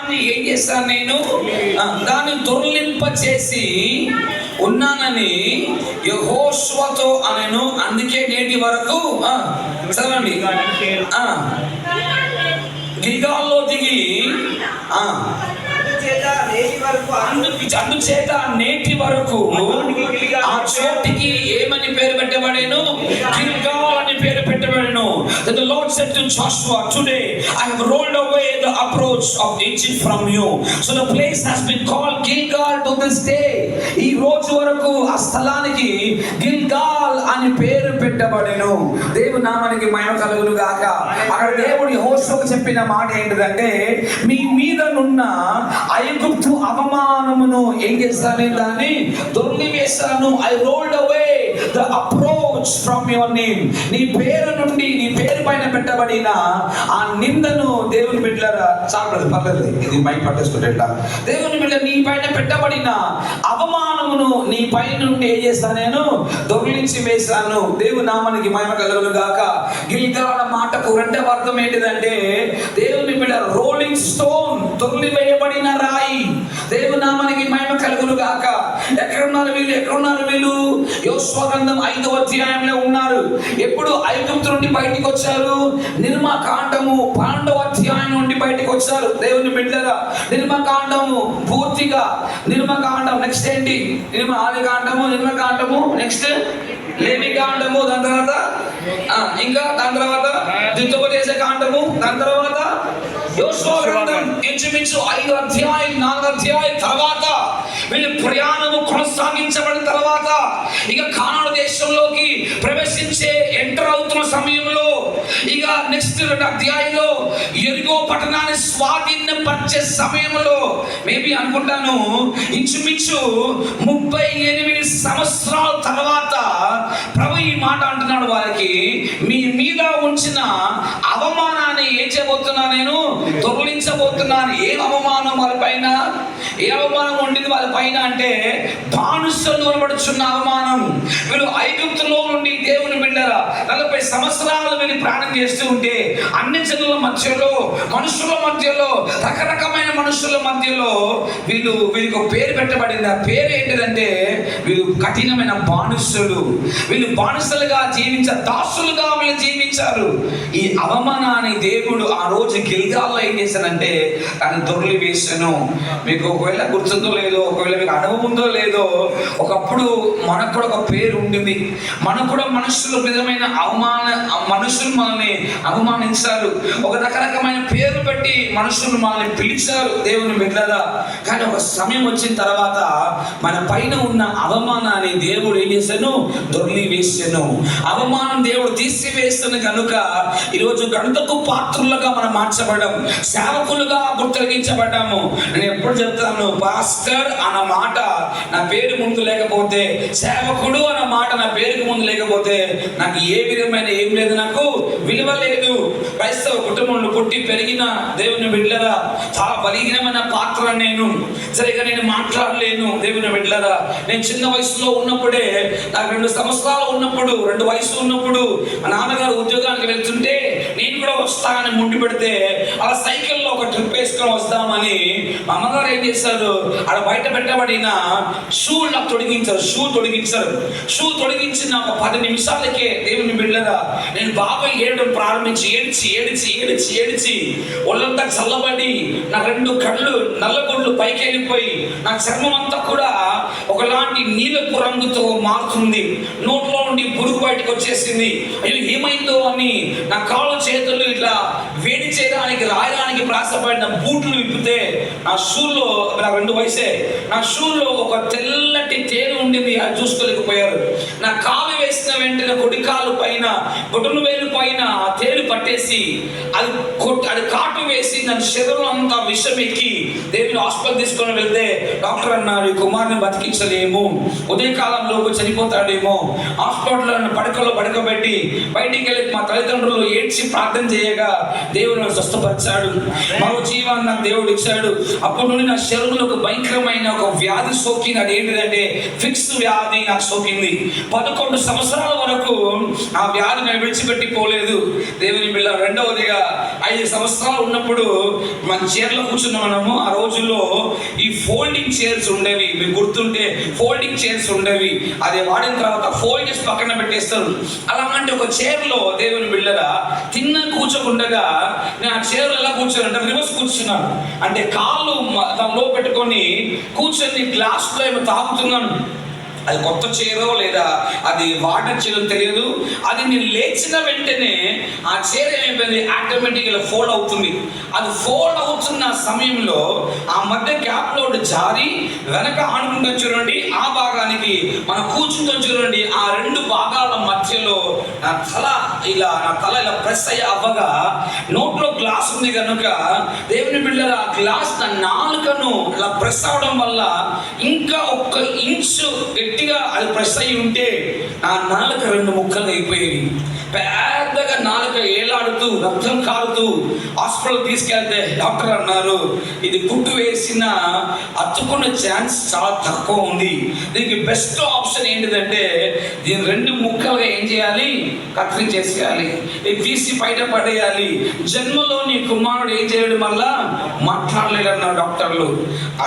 దాన్ని ఏం చేస్తాను నేను, దాన్ని దొర్లింప చేసి ఉన్నానని యెహోషువతో అనెను. అందుకే నేటి వరకు చదవండి, గిల్గాల్లో దిగి అందుచేత నేటి వరకు ఆ చోటికి ఏమని పేరు పెట్టబడేను, గిల్గాల్ అని పేరు పెట్టబడేను. Then the Lord said to Joshua, today I have rolled away the approach of Egypt from you. So the place has been called Gilgal to this day. ఈ రోజు వరకు ఆ స్థలానికి గిల్గాల్ అని పేరు పెట్టబడెను. దేవుని నామానికి మహిమ కలుగును గాక. అక్కడ దేవుడు యెహోషువకు చెప్పిన మాట ఏంటిదంటే, మీ మీద నున్న ఐగుప్తు అవమానమును ఏం చేస్తాను, దాన్ని దొర్లివేస్తాను. I rolled away the approach from your name. నీ పేరు నుండి, నీ పేరు పైన పెట్టబడిన ఆ నిందను దేవుని బిడ్డలారా, చాలు పర్లేదు, ఇది మైక్ పట్టేసుకుంటే ఎట్లా, దేవుని బిడ్డ నీ పైన పెట్టబడిన అవమానమును నీ పై నుండి ఏం చేస్తాను, నేను దొర్లించి వేశాను. దేవుని నామానికి మహిమ కలుగును గాక. గిల్గాల్ మాటకు రెండవ అర్థం ఏంటిదంటే, దేవుని బిడ్డ రోలింగ్ స్టోన్, దొర్లి వేయబడిన రాయి. దేవుని నామానికి మహిమ కలుగును గాక. ఎక్కడున్నారు వీళ్ళు? యోషువ గ్రంథం 5వ అధ్యాయంలో ఉన్నారు. ఎప్పుడు ఐగుప్తు నుండి బయటికి వచ్చారు? నిర్మకాండము 12వ అధ్యాయం నుండి బయటికి వచ్చారు. దేవుని బిడ్డలారా, నిర్మకాండము పూర్తిగా, నిర్మకాండం నెక్స్ట్ ఏంటి, ఆదికాండము, నిర్మకాండము నెక్స్ట్ లేవికాండము, దాని తర్వాత ఇంకా దాని తర్వాత ద్వితోపదేశ కాండము, దాని తర్వాత యోషువ గ్రంథం. ఇంచుమించు 5 అధ్యాయం 4 అధ్యాయం తర్వాత వీళ్ళు ప్రయాణము కొనసాగించబడిన తర్వాత ఇక కానాను దేశంలోకి ప్రవేశించే ఎంటర్ అవుతున్న సమయంలో ఇక నెక్స్ట్ 2 అధ్యాయంలో యెరికో పట్టణాన్ని స్వాధీనపరిచే సమయంలో మేబీ అనుకుంటాను ఇంచుమించు 38 సంవత్సరాల తర్వాత ప్రభు ఈ మాట అంటున్నాడు వారికి, మీ మీద ఉంచిన అవమానాన్ని ఏం చేయబోతున్నా, నేను దొర్లించబోతున్నాను. ఏం అవమానం వాళ్ళ పైన, ఏ అవమానం ఉండింది వాళ్ళ పైన అంటే, బానిసలు అనబడుచున్న అవమానం. వీళ్ళు ఐగుప్తులో నుండి దేవుని బిడ్డరా 40 సంవత్సరాలు వీళ్ళు ప్రాణం చేస్తూ ఉంటే అన్ని జనుల మధ్యలో, మనుషుల మధ్యలో, రకరకమైన మనుషుల మధ్యలో వీళ్ళకి ఒక పేరు పెట్టబడింది. ఆ పేరు ఏంటిదంటే, వీళ్ళు కఠినమైన బానిసలు. వీళ్ళు బానిసలుగా జీవించారు, దాసులుగా వీళ్ళు జీవించారు. ఈ అవమానాన్ని దేవుడు ఆ రోజు గిల్గాల్లో ఏం చేశానంటే దాన్ని దొర్లి వేసాను. మీకు ఒకవేళ గుర్తుందో లేదో, ఒకవేళ మీకు అనుభవం ఉందో లేదో, ఒకప్పుడు మనకు కూడా ఒక పేరు ఉండింది. మనకు కూడా మనుషులు విధమైన మనుషులు మనల్ని అవమానించారు. ఒక రకరకమైన పేరు పెట్టి మనుషులు మనల్ని పిలిచారు దేవుని బిడ్డలారా. కానీ ఒక సమయం వచ్చిన తర్వాత మన పైన ఉన్న అవమానాన్ని దేవుడు ఏం చేశాను, దొర్లి వేసాను. అవమానం దేవుడు తీసివేస్తాను కనుక ఈరోజు గణతకు పాత్రులుగా మనం మార్చబడ్డాం, సేవకులుగా గుర్తించబడ్డాము. నేను ఎప్పుడు చెప్తాను, పాస్టర్ అన్న మాట నా పేరు ముందు లేకపోతే, సేవకుడు అన్న మాట నా పేరుకు ముందు లేకపోతే నాకు ఏ విధమైన ఏం లేదు, నాకు విలువ లేదు. క్రైస్తవ కుటుంబంలో పుట్టి పెరిగిన దేవుని బిడ్డలారా, చాలా బలహీనమైన పాత్ర నేను. సరిగా నేను మాట్లాడలేను దేవుని బిడ్డలారా. నేను చిన్న వయసులో ఉన్నప్పుడే, నాకు 2 సంవత్సరాలు ఉన్నప్పుడు, 2 వయసు ఉన్నప్పుడు మా నాన్నగారు ఉద్యోగానికి వెళ్తుంటే నేను కూడా వస్తానని ముందు పెడితే అలా సైకిల్లో ఒక ట్రిప్ వేసుకొని వస్తామని మా అమ్మగారు ఏం చేశారు, అక్కడ బయట పెట్టబడిన షూ నాకు తొడిగించారు. షూ తొడిగించిన ఒక 10 నిమిషాలకే దేవుని బిడ్డలారా నేను బాగా ఏడడం ప్రారంభించి ఏడిచి ఒళ్ళంతా చల్లబడి నా 2 కళ్ళు నల్లగొడ్లు పైకి వెళ్ళిపోయి నా చర్మం అంతా కూడా ఒకలాంటి నీలపు రంగుతో మారుతుంది. నోట్లో నుండి పురుగు బయటకు వచ్చేసింది. అయ్యో ఏమైందో అని నా కాళ్ళు చేతులు ఇట్లా వేడి చేయడానికి రాయడానికి ప్రాసపడిన బూట్లు విప్పితే నా షూలో, నా 2 వయసే, నా షూలో ఒక తెల్లటి తేలు ఉండింది. అది చూసుకోలేకపోయారు. నా కాలు వేసిన వెంటనే కొడి కాలు పైన, బొటను వేలు పైన ఆ తేలు పట్టేసి అది కాటు వేసి నన్ను శరీరం అంతా విషం ఎక్కి దేవుని హాస్పిటల్ తీసుకొని వెళ్తే డాక్టర్ అన్నారు, ఈ కుమారుని బతికించలేము, ఉదయకాలంలోకి చనిపోతాడేమో. హాస్పిటల్లో పడకలో పడుకోబెట్టి బయటికి వెళ్ళి మా తల్లిదండ్రులు ఏడ్చి ప్రార్థన చేయగా దేవుడు నన్ను స్వస్థపరిచాడు. మరో జీవాన్ని నాకు దేవుడు ఇచ్చాడు. అప్పటి నుండి నా శరీరంలో ఒక భయంకరమైన ఒక వ్యాధి సోకింది. అది ఏంటిదంటే ఫిక్స్ వ్యాధి నాకు సోకింది. 11 సంవత్సరాల వరకు ఆ వ్యాధి నేను విడిచిపెట్టి పోలేదు. దేవుని బిడ్డ, రెండవదిగా 5 సంవత్సరాలు ఉన్నప్పుడు మన చైర్లో కూర్చున్న మనము, ఆ రోజుల్లో ఈ ఫోల్డింగ్ చైర్స్ ఉండేవి. మీకు గుర్తుంటే ఫోల్డింగ్ చైర్స్ ఉండేవి. అది వాడిన తర్వాత ఫోల్డ్ చేసి పక్కన పెట్టేస్తారు. అలాంటి ఒక చైర్లో దేవుని బిడ్డరా తిన్న కూర్చోకుండగా నేను ఆ చైర్ ఎలా కూర్చోనంటే రివర్స్ కూర్చున్నాను. అంటే కాళ్ళు దానిలో పెట్టుకొని కూర్చొని గ్లాస్లో ఏమో తాగుతున్నాను. అది కొత్త చైరో లేదా అది వాటర్ చైరో తెలియదు. అది నేను లేచిన వెంటనే ఆ చైర్ ఏమైపోయింది, ఆటోమేటిక్గా ఫోల్డ్ అవుతుంది. అది ఫోల్డ్ అవుతున్న సమయంలో ఆ మధ్య గ్యాప్లో జారి వెనక ఆనుకుంటూ చూడండి, ఆ భాగానికి మనం కూర్చుంటూ చూడండి, ఆ 2 భాగాల మధ్యలో నా తల ఇలా ప్రెస్ అవ్వగా నోట్లో గ్లాస్ ఉంది కనుక దేవుని బిడ్డల ఆ గ్లాస్ నా నాలుకను ఇలా ప్రెస్ అవడం వల్ల ఇంకా 1 ఇంచు గట్టిగా అది ప్రెస్ అయ్యి ఉంటే నా నాలుక 2 ముక్కలు అయిపోయేవి. పెద్దగా నాలుక ఏలాడుతూ రక్తం కారుతూ హాస్పిటల్ తీసుకెళ్తే డాక్టర్ అన్నారు, ఇది కుట్టు వేసిన అతుక్కున్న ఛాన్స్ చాలా తక్కువ ఉంది. దీనికి బెస్ట్ ఆప్షన్ ఏంటిదంటే దీని 2 ముక్కలుగా ఏం చేయాలి, కత్తిరించేసేయాలి, ఇది తీసి బయట పడేయాలి. జన్మలో నీ కుమారుడు ఏం చేయడం వల్ల మాట్లాడలేదన్నారు డాక్టర్లు.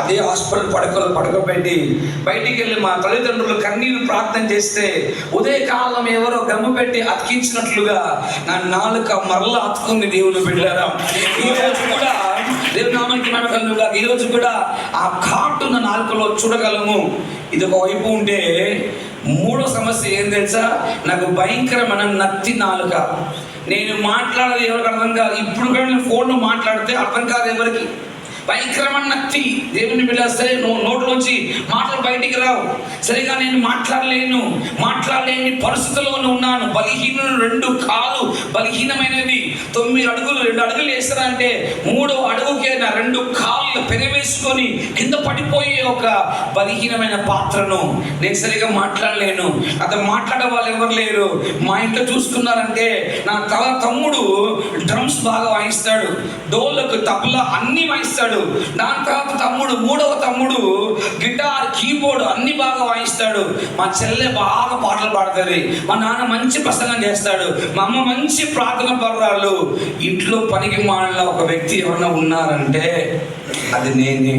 అదే హాస్పిటల్ పడకబెట్టి బయటికి వెళ్ళి మా తల్లిదండ్రులు కన్నీరు ప్రార్థన చేస్తే ఉదయకాలం ఎవరో గమ్ము పెట్టి అతికించినట్లుగా నా నాలుక మరలా అతుకుంది. దేవుని బిడ్డలారా, ఈ రోజు కూడా దేవుని నామానికి మహిమ కలుగుగాక. ఈ రోజు కూడా ఆ ఘాటున్న నాలుకలో చూడగలము. ఇది ఒక వైపు ఉంటే, 3వ సమస్య ఏం తెలుసా, నాకు భయంకరమైన నత్తి నాలుక. నేను మాట్లాడేది ఎవరికి అర్థం కాదు. ఇప్పుడు కూడా నేను ఫోన్లో మాట్లాడితే అర్థం కాదు ఎవరికి. భయంకరమైన నత్తి. దేవుని బిడ్డ, సరే నోట్లోంచి మాటలు బయటికి రావు. సరిగా నేను మాట్లాడలేని పరిస్థితుల్లో ఉన్నాను. బలహీనులు, 2 కాళ్ళు బలహీనమైనవి. 9 అడుగులు 2 అడుగులు వేస్తారంటే 3వ అడుగుకే నా 2 కాళ్ళు పెనవేసుకొని కింద పడిపోయే ఒక బలహీనమైన పాత్రను. నేను సరిగా మాట్లాడలేను. అతను మాట్లాడే వాళ్ళు ఎవరు లేరు. మా ఇంట్లో చూసుకున్నారంటే నా తమ్ముడు డ్రమ్స్ బాగా వాయిస్తాడు, డోలకు తబలా అన్ని వాయిస్తాడు. దాని తర్వాత తమ్ముడు, 3వ తమ్ముడు గిటార్, కీబోర్డ్ అన్ని బాగా వాయిస్తాడు. మా చెల్లె బాగా పాటలు పాడుతుంది. మా నాన్న మంచి ప్రసంగం చేస్తాడు. మా అమ్మ మంచి ప్రార్థన పరురాలు. ఇంట్లో పనికి మాలిన ఒక వ్యక్తి ఎవరైనా ఉన్నారంటే అది నేనే.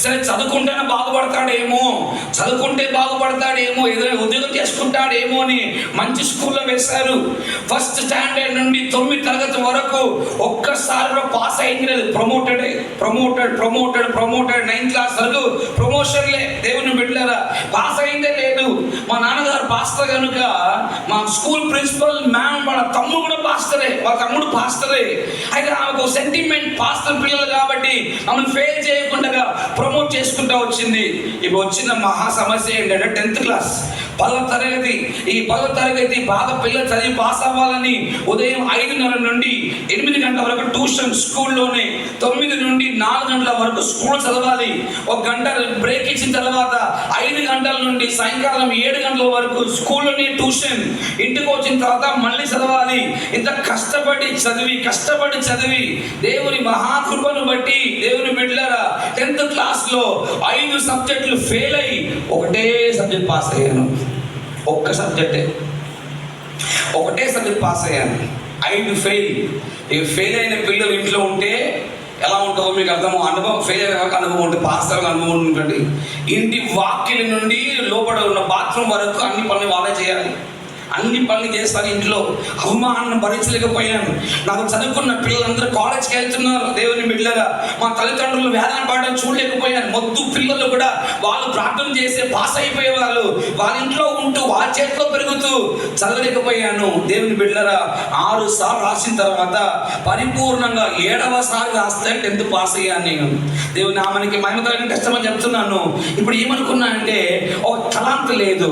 సరే చదువుకుంటేనే బాగుపడతాడేమో, ఏదైనా ఉద్యోగం చేసుకుంటాడేమో అని మంచి స్కూల్లో వేశారు. 1st స్టాండర్డ్ నుండి 9వ తరగతి వరకు ఒక్కసారిలో పాస్ అయింది లేదు. ప్రమోటెడ్ 9th క్లాస్ వరకు ప్రమోషన్లే. దేవుని బిడ్డలారా, పాస్ అయిందే లేదు. మా నాన్నగారు పాస్టర్ కనుక మా స్కూల్ ప్రిన్సిపల్ మ్యామ్ వాళ్ళ తమ్ముడు కూడా పాస్టరే. అయితే ఆమెకు సెంటిమెంట్, పాస్టర్ పిల్లలు కాబట్టి ఆమెను ఫెయిల్ చేయకుండా ప్రమోట్ చేసుకుంటూ వచ్చింది. ఇప్పుడు వచ్చిన మహా సమస్య ఏంటంటే 10th క్లాస్, 10వ తరగతి. ఈ 10వ తరగతి బాగా పిల్లలు చదివి పాస్ అవ్వాలని ఉదయం 5:30 నుండి 8 గంటల వరకు ట్యూషన్ స్కూల్లోనే, 9 నుండి 4 గంటల వరకు స్కూల్ చదవాలి. 1 గంట బ్రేక్ ఇచ్చిన తర్వాత 5 గంటల నుండి సాయంకాలం 7 గంటల వరకు స్కూల్లోనే ట్యూషన్. ఇంటికి వచ్చిన తర్వాత మళ్ళీ చదవాలి. ఇంత కష్టపడి చదివి దేవుని మహాకృపను బట్టి దేవుని బిడ్డలారా 10th క్లాస్లో 5 సబ్జెక్టులు ఫెయిల్ అయ్యి ఒకటే సబ్జెక్ట్ పాస్ అయ్యాను. ఒకటే సబ్జెక్ట్ పాస్ అయ్యాను. 5 ఫెయిల్. ఈ ఫెయిల్ అయిన పిల్లలు ఇంట్లో ఉంటే ఎలా ఉంటుందో మీకు అర్థం. అనుభవం, ఫెయిల్ అయిన వరకు అనుభవం ఉంటుంది, పాస్ అయిన అనుభవం ఉంటుంది. ఇంటి వాకిలి నుండి లోపల ఉన్న బాత్రూమ్ వరకు అన్ని పనులు వాళ్ళే చేయాలి. అన్ని పనులు చేస్తాను. ఇంట్లో అవమానం భరించలేకపోయాను. నాకు చదువుకున్న పిల్లలందరూ కాలేజ్కి వెళ్తున్నారు. దేవుని బిడ్డలారా, మా తల్లిదండ్రులు వేదన పడడం చూడలేకపోయాను. మొద్దు పిల్లలు కూడా వాళ్ళు ప్రార్థన చేసి పాస్ అయిపోయేవాళ్ళు. వాళ్ళ ఇంట్లో ఉంటూ వాళ్ళ చేతిలో పెరుగుతూ చదవలేకపోయాను. దేవుని బిడ్డలారా, 6 సార్లు రాసిన తర్వాత పరిపూర్ణంగా 7వ సారి రాస్తే 10th పాస్ అయ్యాను నేను. దేవుని నామానికి మహిమ కలుగును. కష్టమని చెప్తున్నాను. ఇప్పుడు ఏమనుకున్నా అంటే ఒక తలాంత లేదు,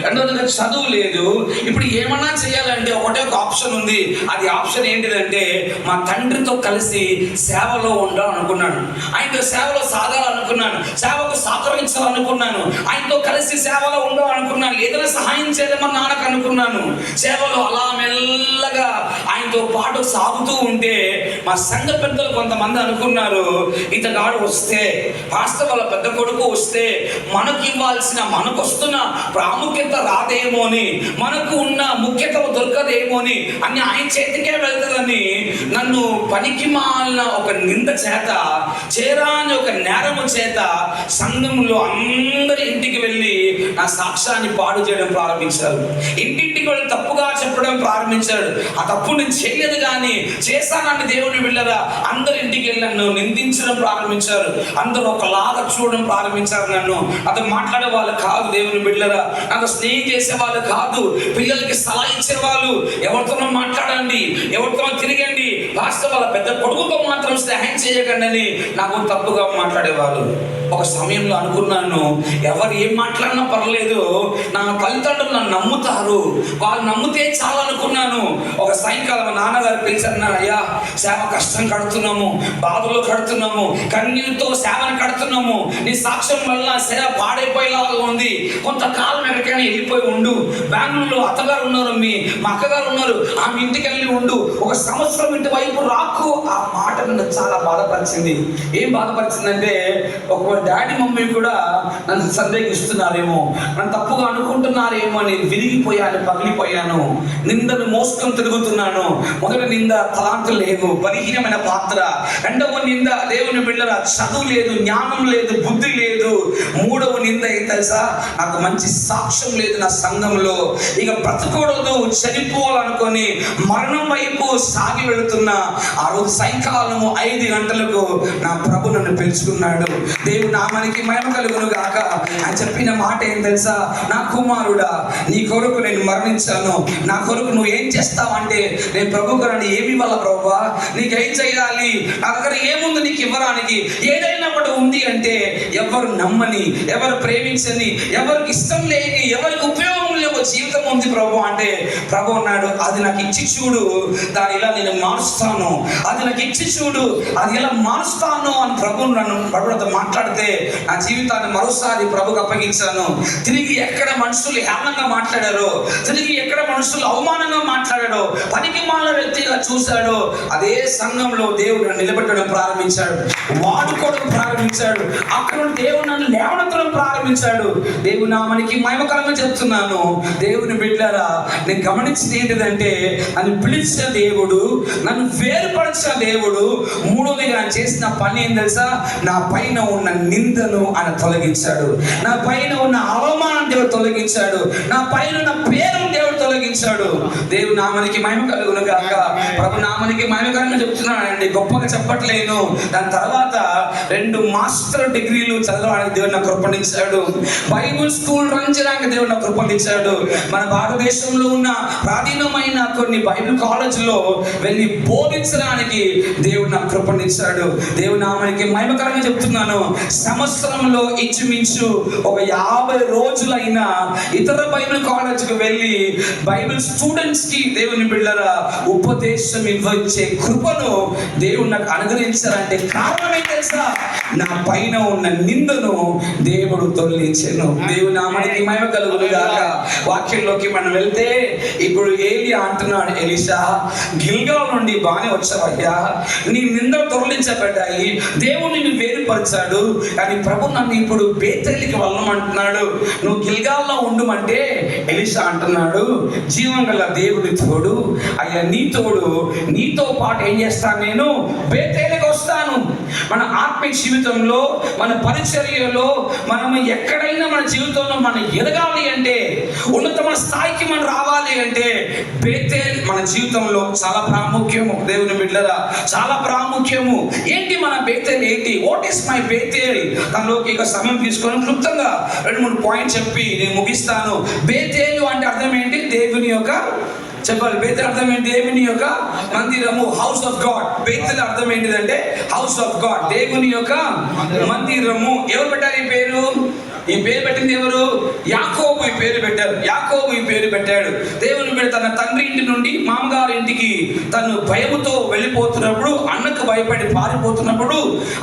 రెండోదిగా చదువు లేదు, ఇప్పుడు ఏమన్నా చేయాలంటే ఒకటే ఒక ఆప్షన్ ఉంది. అది ఆప్షన్ ఏంటిదంటే మా తండ్రితో కలిసి సేవలో ఉండాలనుకున్నాను, ఆయనతో సేవలో సాగాలనుకున్నాను, సేవకు సహకరించాలనుకున్నాను, ఆయనతో కలిసి సేవలో ఉండాలనుకున్నాను, ఏదైనా సహాయం చేయలేమని నాన్నకు అనుకున్నాను. సేవలో అలా మెల్లగా ఆయనతో పాటు సాగుతూ ఉంటే మా సంఘ పెద్దలు కొంతమంది అనుకున్నారు, ఇతగాడు వస్తే, పాస్టర్ వాళ్ళ పెద్ద కొడుకు వస్తే మనకు ఇవ్వాల్సిన, మనకు వస్తున్న ప్రాముఖ్యత రాదేమో అని, మనకు ఉన్న ముఖ్యత దొరకదేమో అని అన్ని ఆయన చేతికే వెళ్తుందని నన్ను పనికి మాలిన ఒక నింద చేత, చేరాని ఒక నేరము చేత సంఘంలో అందరి ఇంటికి వెళ్ళి నా సాక్ష్యాన్ని పాడు చేయడం ప్రారంభించారు. ఇంటింటికి వెళ్ళి తప్పుగా చెప్పడం ప్రారంభించాడు. ఆ తప్పు నేను చేయలేదు కానీ చేశానని దేవుని వెళ్ళరా అందరి ఇంటికి వెళ్ళి నన్ను నిందించడం ప్రారంభించారు. అందరూ ఒకలాగా చూడడం ప్రారంభించారు. నన్ను అతను మాట్లాడే వాళ్ళు కాదు, దేవుని బిడ్డరా నాకు స్నేహం చేసే వాళ్ళు కాదు, పిల్లలకి సలహా ఇచ్చే వాళ్ళు, ఎవరితోనో మాట్లాడండి, ఎవరితోనో తిరగండి, పాస్టర్ వాళ్ళ పెద్ద కొడుకుతో మాత్రం స్నేహం చేయకండి అని నాకు తప్పుగా మాట్లాడేవాళ్ళు. ఒక సమయంలో అనుకున్నాను, ఎవరు ఏం మాట్లాడినా పర్లేదు, నా తల్లిదండ్రులు నన్ను నమ్ముతారు, వాళ్ళు నమ్మితే చాలు అనుకున్నాను. ఒక సాయంకాలం నాన్నగారు పిలిచారు, అయ్యా సేవ కష్టం కడుతున్నాము, బాధలు కడుతున్నాము, కన్నీటితో సేవను కడుతున్నాము, నీ సాక్ష్యం వల్ల సేవ పాడైపోయేలాగా ఉంది, కొంతకాలం ఎక్కడికైనా వెళ్ళిపోయి ఉండు, బెంగళూరులో అత్తగారు ఉన్నారు, మా అక్కగారు ఉన్నారు, ఆమె ఇంటికి వెళ్ళి ఉండు, ఒక సంవత్సరం ఇంటి వైపు రాకు. ఆ మాట నన్ను చాలా బాధపరిచింది. ఏం బాధపరిచిందంటే ఒక డాడీ మమ్మీ కూడా నన్ను సందేహిస్తున్నారేమో, నన్ను తప్పుగా అనుకుంటున్నారేమో అని విరిగిపోయాను, పగిలిపోయాను, నిందను మోసుకొని తిరుగుతున్నాను. మొదటి నింద తలాంతులు లేవు, బలహీనమైన పాత్ర. రెండవ నింద దేవుని బిడ్డల చదువు లేదు, జ్ఞానం లేదు, బుద్ధి లేదు. మూడవ నింద ఏం తెలుసా, నాకు మంచి సాక్ష్యం లేదు నా సంఘంలో, ఇక బ్రతకూడదు, చనిపోవాలనుకొని మరణం వైపు సాగి వెళుతున్నా. ఆ రోజు సాయంకాలము 5 గంటలకు నా ప్రభు నన్ను పిలుచుకున్నాడు. దేవుని నామానికి మహిమ కలుగును గాక. ఆయన చెప్పిన మాట ఏం తెలుసా, నా కుమారుడా నీ కొరకు నేను మరణించాను, నా కొరకు నువ్వు ఏం చేస్తావు అంటే, నేను ప్రభు గారిని ఏమి ఇవ్వాల ప్రభువా, నీకేం చేయాలి, నా దగ్గర ఏముంది నీకు ఇవ్వడానికి, ఏదైనా ఒకటి ఉంది అంటే ఎవరు నమ్మని, ఎవరు ప్రేమించని, ఎవరికి ఇష్టం లేని, ఎవరికి ఉపయోగం లేని జీవితం ఉంది ప్రభు అంటే, ప్రభు అన్నాడు అది నాకు ఇచ్చి చూడు, దాని ఇలా నేను మారుస్తాను, అది నాకు ఇచ్చి చూడు, అది ఎలా మారుస్తాను అని ప్రభు నన్ను ప్రభుతో మాట్లాడితే నా జీవితాన్ని మరోసారి ప్రభుకు అప్పగించాను. తిరిగి ఎక్కడ మనుషులు హేళనంగా మాట్లాడారో, తిరిగి ఎక్కడ మనుషులు అవమానంగా మాట్లాడాడో, పనికి మాలిన వ్యక్తిగా చూశాడో, అదే సంఘంలో దేవుడు నిలబెట్టడం ప్రారంభించాడు, వాడుకోవడం ప్రారంభించాడు. అక్కడ దేవుడు నన్ను లేవనెత్తడం ప్రారంభించాడు. దేవుని నామానికి మహిమకరంగా చెప్తున్నాను. దేవుని బిడ్డలారా, నేను గమనించింది ఏంటిదంటే, నన్ను పిలిచిన దేవుడు, నన్ను వేరుపరిచిన దేవుడు, మూడోదిగా ఆయన చేసిన పని ఏం తెలుసా, నా పైన ఉన్న నిందను ఆయన తొలగించాడు, నా పైన ఉన్న అవమానం దేవుడు తొలగించాడు, నా పైన ఉన్న పేరు దేవుడు తొలగించాడు. దేవుని నామానికి మహిమ కలుగును గాక. ప్రభు నామానికి మహిమకరంగా చెప్తున్నానండి, గొప్పగా చెప్పట్లేను. దాని తర్వాత 2 మాస్టర్ డిగ్రీలు చదవడానికి దేవుడు నాకు కృపణించాడు. బైబుల్ స్కూల్ రన్ చేయడానికి దేవుడు నాకు కృపణించాడు. మన భారతదేశంలో ఉన్న ప్రాచీనమైన కొన్ని బైబిల్ కాలేజీలో వెళ్ళి బోధించడానికి దేవుడు నాకు కృపణించాడు. దేవుని నామానికి మహిమకరంగా చెప్తున్నాను. సంవత్సరంలో ఇంచుమించు ఒక 50 రోజులైనా ఇతర బైబిల్ కాలేజీకి వెళ్ళి బైబిల్ స్టూడెంట్స్ కి దేవుని బిడ్డలారా ఉపదేశం ఇవ్వచ్చే కృపను దేవుడు నాకు అనుగ్రహించారంటే కారణం ఏం తెలుసా, నా పైన ఉన్న నిందను దేవుడు తొలగించెను. దేవుని నామానికి మహిమ కలుగును గాక. వాక్యంలోకి మనం వెళ్తే ఇప్పుడు ఏలియా అంటున్నాడు, ఎలీషా గిల్గాల్ నుండి బాగానే వచ్చావయ్యా, నీ నింద తొలగించబడ్డాయి, దేవుడు నిన్ను వేరుపరిచాడు, కానీ ప్రభు నన్ను ఇప్పుడు బేతేలికి వెళ్ళమంటున్నాడు, నువ్వు గిల్గాల్లో ఉండుమంటే ఎలీషా అంటున్నాడు, జీవం గల దేవుడి తోడు అయ్యా, నీ తోడు, నీతో పాటు ఏం చేస్తాను, నేను బేతేలికి వస్తాను. మన ఆత్మీయ జీవితంలో, మన పరిచర్యలో, మనం ఎక్కడైనా మన జీవితంలో మనం ఎదగాలి అంటే, ఉన్నతమైన స్థాయికి మనం రావాలి అంటే బేతేల్ మన జీవితంలో చాలా ప్రాముఖ్యము. దేవుని బిడ్డలారా, చాలా ప్రాముఖ్యము. ఏంటి మన బేతేల్ ఏంటి, వాట్ ఈస్ మై బేతేల్? దానిలోకి ఇక సమయం తీసుకొని క్లుప్తంగా 2-3 పాయింట్స్ చెప్పి నేను ముగిస్తాను. బేతేలు అంటే అర్థం ఏంటి? దేవుని యొక్క, చెప్పాలి, బేతేలు అర్థం ఏంటి? దేవుని యొక్క మందిరము, హౌస్ ఆఫ్ గాడ్. బేతేలు అర్థం ఏంటిదంటే హౌస్ ఆఫ్ గాడ్, దేవుని యొక్క మందిరము. ఎవరు పెట్టారు ఈ పేరు? ఈ పేరు పెట్టింది ఎవరు? యాకోబు ఈ పేరు పెట్టారు. యాకోబు ఈ పేరు పెట్టాడు. దేవుని బిడ్డ తన తండ్రి ఇంటి నుండి మామగారి ఇంటికి తను భయముతో వెళ్ళిపోతున్నప్పుడు, అన్నకు భయపడి పారిపోతున్నప్పుడు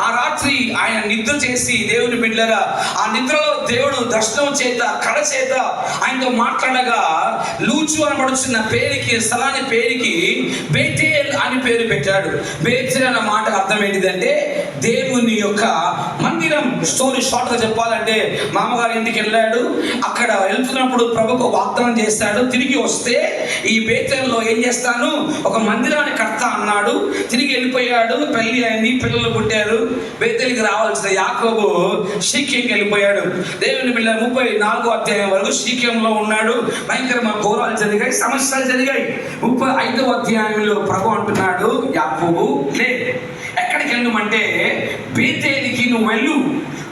ఆ రాత్రి ఆయన నిద్ర చేసి, దేవుని బిడ్డలారా, ఆ నిద్రలో దేవుడు దర్శనం చేత, కళ చేత ఆయనతో మాట్లాడగా లూచు అనబడుచున్న పేరుకి, స్థలాన్ని పేరుకి బేతేల్ అని పేరు పెట్టాడు. బేతేల్ అన్న మాట అర్థం ఏంటిదంటే దేవుని యొక్క మందిరం. స్టోరీ షార్ట్ గా చెప్పాలంటే, మామగారి ఇంటికి వెళ్ళాడు. అక్కడ వెళ్తున్నప్పుడు ప్రభుకు వాగ్దానం చేస్తాడు, తిరిగి వస్తే ఈ బేతేల్లో ఏం చేస్తాను, ఒక మందిరాన్ని కడతా అన్నాడు. తిరిగి వెళ్ళిపోయాడు. పెళ్లి అయింది, పిల్లలు పుట్టారు. బేతేలుకి రావాల్సిన యాకోబు షీకెంకి వెళ్ళిపోయాడు. దేవుని బిడ్డ 34వ అధ్యాయం వరకు షీకెంలో ఉన్నాడు. భయంకరమైన ఘోరాలు జరిగాయి, సమస్యలు జరిగాయి. 35వ అధ్యాయంలో ప్రభు అంటున్నాడు, యాకోబు లే, ఎక్కడికి వెళ్ళమంటే బేతేలికి నువ్వు వెళ్ళు,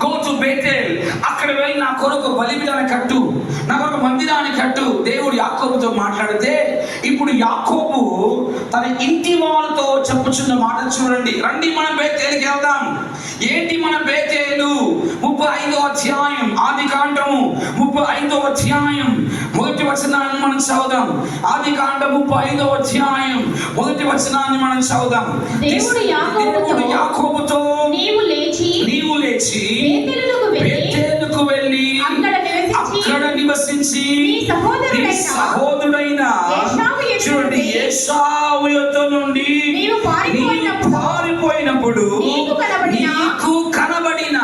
గో టు బేతేల్. అక్కడ వెళ్ళి నా కొరకు బలిపీఠాన్ని కట్టు, నా కొరకు మందిరాన్ని కట్టు. దేవుడు యాకోబుతో మాట్లాడితే ఇప్పుడు యాకోబు తన ఇంటి వాళ్ళతో చెప్పుచున్న మాట చూడండి. రండి మనం బేతేలుకి వెళ్దాం. ఏంటి మన బేతేలు? 35వ అధ్యాయం, ఆది కాండము 35వ అధ్యాయం 1వ వచనాన్ని మనం చదువుదాం. ఆది కాండం 35వ అధ్యాయం 1వ వచనాన్ని మనం చదువుదాం. దేవుడు యాకోబుతో నీవు లేచి బేతేలుకు వెళ్ళి అక్కడ నివసించి సహోదరుడైన చూడండి ఏశావు యొద్ద నుండి నీవు పారిపోయినప్పుడు నీకు కనబడిన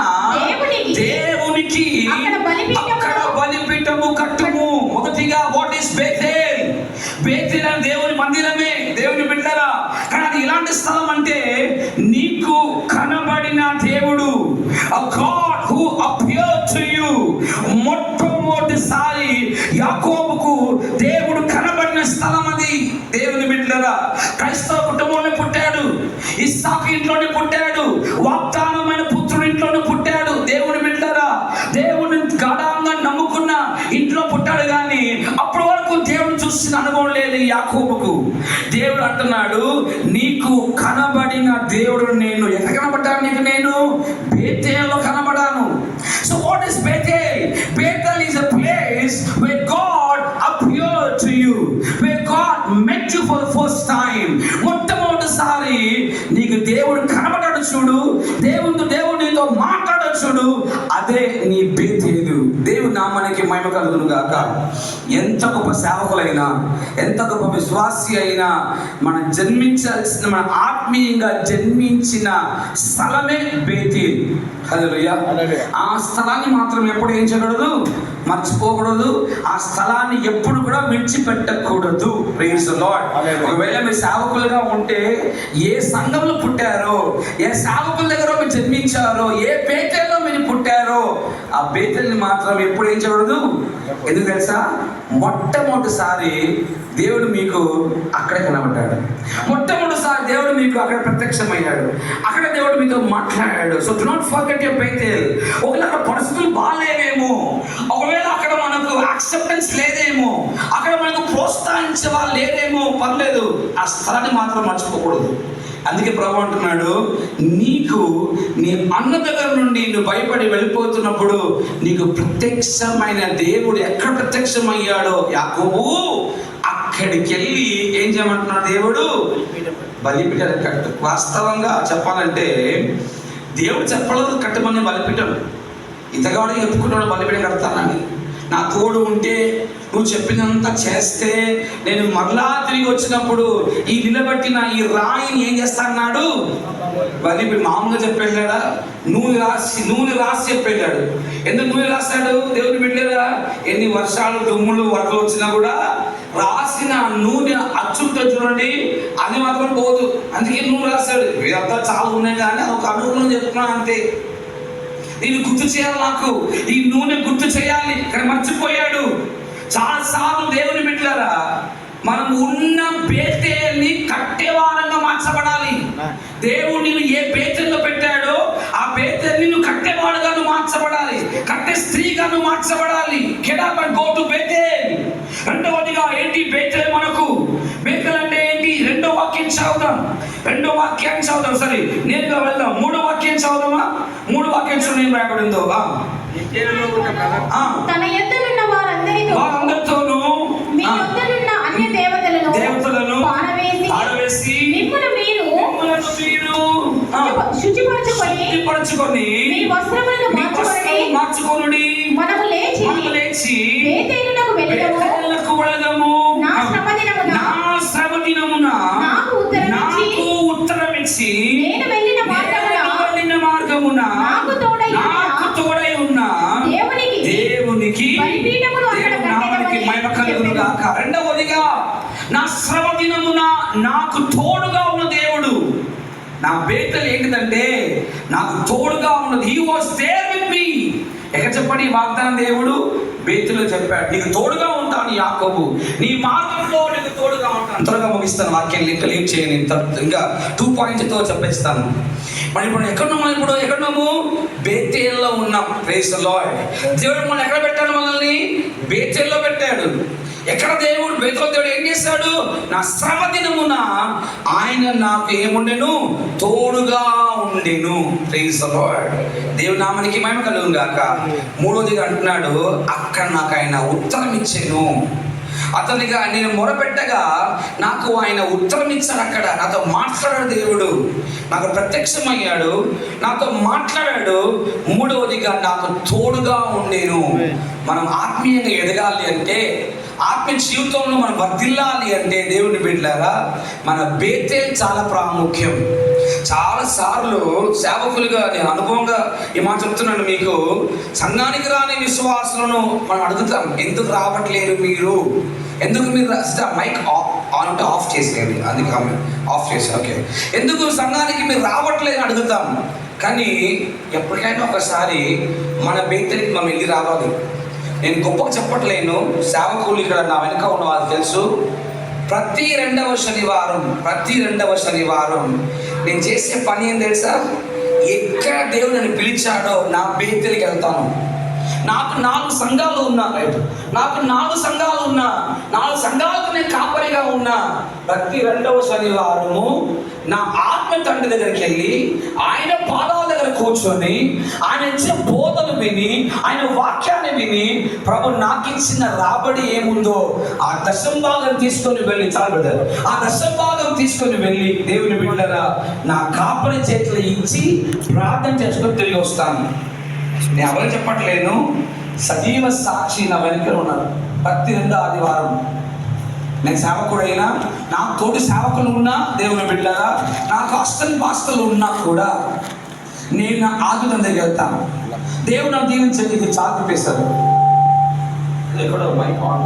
దేవునికి అక్కడ బలిపీఠము కట్టుము. మొదటిగా వాట్ ఈస్ బేతేల్? బేతేల్ అని దేవుని మందిరమే, దేవుని బిడ్డరా. కానీ అది ఇలాంటి స్థలం అంటే నీకు కనబడిన దేవుడు, a God who appeared to you. మొట్టమొదటిసారి యాకోబుకు దేవుడు కనబడిన స్థలం అది. దేవుని బిడ్డరా, క్రైస్తవ కుటుంబంలో పుట్టాడు, ఇస్సాకు ఇంట్లోనే పుట్టాడు, వాగ్దానమైన పుత్రుడి ఇంట్లోనే పుట్టాడు. దేవుని బిడ్డరా, దేవుని గాఢంగా నమ్ముకున్న ఇంట్లో పుట్టాడు. కానీ అప్పటి వరకు దేవుడు చూసిన అనుభవం లేదు యాకోబుకు. దేవుడు అంటున్నాడు, నీకు కనబడిన దేవుడు నేను. ఎక్కడ కనబడ్డాను నీకు? నేను బేతేల్లో కనబడాను. So what is Bethel? Bethel is a place where God appeared to you, where God met you for the first time. మొట్టమొదటిసారి నీకు దేవుడు కనబడ్డాడు చూడు, దేవునితో మాట్లాడాడు చూడు, అదే నీ బేతేలు. దేవుని నామానికి మహిమ కలుగును గాక. ఎంత గొప్ప సేవకులైనా, ఎంత గొప్ప విశ్వాసి అయినా, మనం జన్మించాల్సిన, మన ఆత్మీయంగా జన్మించిన స్థలమే బేతేల్. హల్లెలూయా. ఆ స్థలాన్ని మాత్రం ఎప్పుడు ఏం చేయకూడదు, మర్చిపోకూడదు. ఆ స్థలాన్ని ఎప్పుడు కూడా విడిచిపెట్టకూడదు. Praise the lord. ఒకవేళ మీరు సేవకులుగా ఉంటే, ఏ సంఘంలో పుట్టారో, ఏ సేవకుల దగ్గర మీరు జన్మించారో, ఏ బేతేల్లో మీరు పుట్టారో, ఆ బేతేల్ని మాత్రం ఎప్పుడు ఏం చేయకూడదు. ఎందుకు తెలుసా? మొట్టమొదటిసారి దేవుడు మీకు అక్కడే కనబడ్డాడు. మొట్టమొదటిసారి దేవుడు మీకు అక్కడ ప్రత్యక్షమయ్యాడు. అక్కడ దేవుడు మీతో మాట్లాడాడు. So do not forget your Bethel. ఒకవేళ అక్కడ పరిస్థితులు బాగాలేవేమో, ఒకవేళ అక్కడ మనకు యాక్సెప్టెన్స్ లేదేమో, అక్కడ మనకు ప్రోత్సహించే వాళ్ళు లేదేమో, పర్లేదు, ఆ స్థలాన్ని మాత్రం మర్చిపోకూడదు. అందుకే ప్రభు అంటున్నాడు, నీకు నీ అన్న దగ్గర నుండి నువ్వు భయపడి వెళ్ళిపోతున్నప్పుడు నీకు ప్రత్యక్షమైన దేవుడు ఎక్కడ ప్రత్యక్షమయ్యాడో, యాకోబు అక్కడికి వెళ్ళి ఏం చేయమంటున్నాడు దేవుడు? బలిపీఠం కట్టు. వాస్తవంగా చెప్పాలంటే దేవుడు చెప్పలేదు కట్టమని బలిపీఠం. ఇతగాడు చెప్పుకుంటాడు బలిపీఠం కడతానని. నా తోడు ఉంటే, నువ్వు చెప్పినంత చేస్తే, నేను మరలా తిరిగి వచ్చినప్పుడు ఈ నిలబెట్టిన ఈ రాయిని ఏం చేస్తా అన్నాడు? బలిపీఠం. మామూలుగా చెప్పేళ్ళాడా? నూనె రాసి చెప్పేళ్ళాడు. ఎందుకు నూనె రాశాడు? దేవుని బిడ్డరా, ఎన్ని వర్షాలు, దుమ్ములు, వరదలు వచ్చినా కూడా రాసిన నూనె అచ్చుతో చూడండి, అది మాత్రం పోదు. అందుకే నూనె రాశాడు. ఇదంతా చాలా ఉన్నాయి కానీ ఒక అనుభవం చెప్తున్నాను అంతే. నేను గుర్తు చేయాలి, నాకు ఈ నూనె గుర్తు చేయాలి. ఇక్కడ మర్చిపోయాడు. చాలాసార్లు దేవుని బిడ్డలారా, మనం ఉన్న బేతేల్ని కట్టేవారంగా మార్చబడాలి. దేవుడు నిన్ను ఏ బేతేల్లో పెట్టాడో ఆ బేతేల్ని నువ్వు కట్టేవాడుగా నువ్వు మార్చబడాలి. కట్టే స్త్రీగా నువ్వు మార్చబడాలి. Get up and go to Bethel. రెండవదిగా ఏంటి బేతేల్ మనకు? బేతేల్ అంటే ఏంటి? రెండో వాక్యాన్ని చదువుదాం. సరే, నేరుగా వెళ్దాం. 3వ వాక్యాన్ని చదువుదామా? 3వ వాక్యం చూడండి, ఏం రాయబడిందో. తన యొద్దనున్న వారందరితోనూ మీ యొద్దనున్న అన్య దేవతలను పారవేసి మిమ్మును మీరు శుచిపరచుకొని మీ వస్త్రములను మార్చుకొనుడి. మనము లేచి బేతేలునకు వెళదాము. నా శ్రమ దినమున నాకు ఉత్తరమిచ్చి నేను వెళ్ళిన మార్గమున నాకు తోడై ఉన్న దేవునికి మహిమ కలుగును గాక. రెండవదిగా, నా శ్రమ దినమున నాకు తోడుగా ఉన్న దేవుడు. నా బేతలు ఏంటిదంటే నాకు తోడుగా ఉన్నది. He was there with me. ఎక్కడ చెప్పండి ఈ వాగ్దానం దేవుడు బేతులో చెప్పాడు, నీకు తోడుగా ఉంటాను యాకోబు, నీ మార్గంలో నీకు తోడుగా ఉంటాను. త్వరగా ముగిస్తాను, వాక్యం లేట్ చేయని ఇంకా 2 పాయింట్స్తో చెప్పేస్తాను. మరి ఇప్పుడు ఎక్కడున్నాము? బేతేల్లో ఉన్నాం. Praise the Lord. దేవుడు మనం ఎక్కడ పెట్టాడు? మనల్ని బేతేల్లో పెట్టాడు. ఎక్కడ దేవుడు దేవుడు ఏం చేశాడు? నా శ్రమ దినమున ఆయన నాకు ఏముండెను? తోడుగా ఉండెను. Praise the Lord. దేవుని నామానికి మహిమ కలుగును గాక. మూడోదిగా అంటున్నాడు, అక్కడ నాకు ఆయన ఉత్తరం ఇచ్చాను. అతనిగా నేను మొరపెట్టగా నాకు ఆయన ఉత్తరం ఇచ్చాడు. అక్కడ నాతో మాట్లాడాడు దేవుడు, నాకు ప్రత్యక్షమయ్యాడు, నాతో మాట్లాడాడు. మూడవదిగా నాకు తోడుగా ఉండేను. మనం ఆత్మీయంగా ఎదగాలి అంటే, ఆత్మీయ జీవితంలో మనం వర్ధిల్లాలి అంటే దేవుని బిడ్డలారా, మన బేతేల్ చాలా ప్రాముఖ్యం. చాలా సార్లు సేవకులుగా నేను అనుభవంగా ఈ మాట చెప్తున్నాను మీకు. సంఘానికి రాని విశ్వాసులను మనం అడుగుతాం, ఎందుకు రావట్లేదు మీరు? ఎందుకు మీరు మైక్ ఆఫ్ చేసేయండి, అది ఆఫ్ చేసి ఓకే. ఎందుకు సంఘానికి మీరు రావట్లేదు అడుగుతాం. కానీ ఎప్పటికైనా ఒకసారి మన బేతేల్కి మనం వెళ్ళి రావాలి. నేను గొప్పగా చెప్పట్లేను, సేవకులు ఇక్కడ నా వెనుక ఉన్న వాళ్ళు తెలుసు. ప్రతి రెండవ శనివారం నేను చేసే పని ఏం తెలుసా? ఎక్కడ దేవుడు నన్ను పిలిచాడో నా బేతేల్కి వెళ్తాను. నాకు 4 సంఘాలు ఉన్నా, నాకు 4 సంఘాలకు నేను కాపరిగా ఉన్నా. ప్రతి రెండవ శనివారము నా ఆత్మ తండ్రి దగ్గరికి వెళ్ళి ఆయన పాదాల దగ్గర కూర్చొని ఆయన ఇచ్చిన బోధలు విని, ఆయన వాక్యాన్ని విని, ప్రభు నాకు ఇచ్చిన రాబడి ఏముందో ఆ దశంభాగం తీసుకొని వెళ్ళి, ఆ దశంభాగం తీసుకొని వెళ్ళి దేవుని బిడ్డరా నా కాపరి చేతులు ఇచ్చి ప్రార్థన చేసుకొని తిరిగి వస్తాను. నేను ఎవరు చెప్పట్లేను, సజీవ సాక్షి నా వెనుక ఉన్నారు. ప్రతి 2వ ఆదివారం నేను సేవకుడైనా, నా తోటి సేవకులు ఉన్నా, దేవుని బిడ్డరా నాకు పాస్తలు ఉన్నా కూడా నేను నా ఆదుల దగ్గరికి వెళ్తాను. దేవుడు నా దీవించండి. ఇది చాటిపేశారు ఎక్కడో mike on.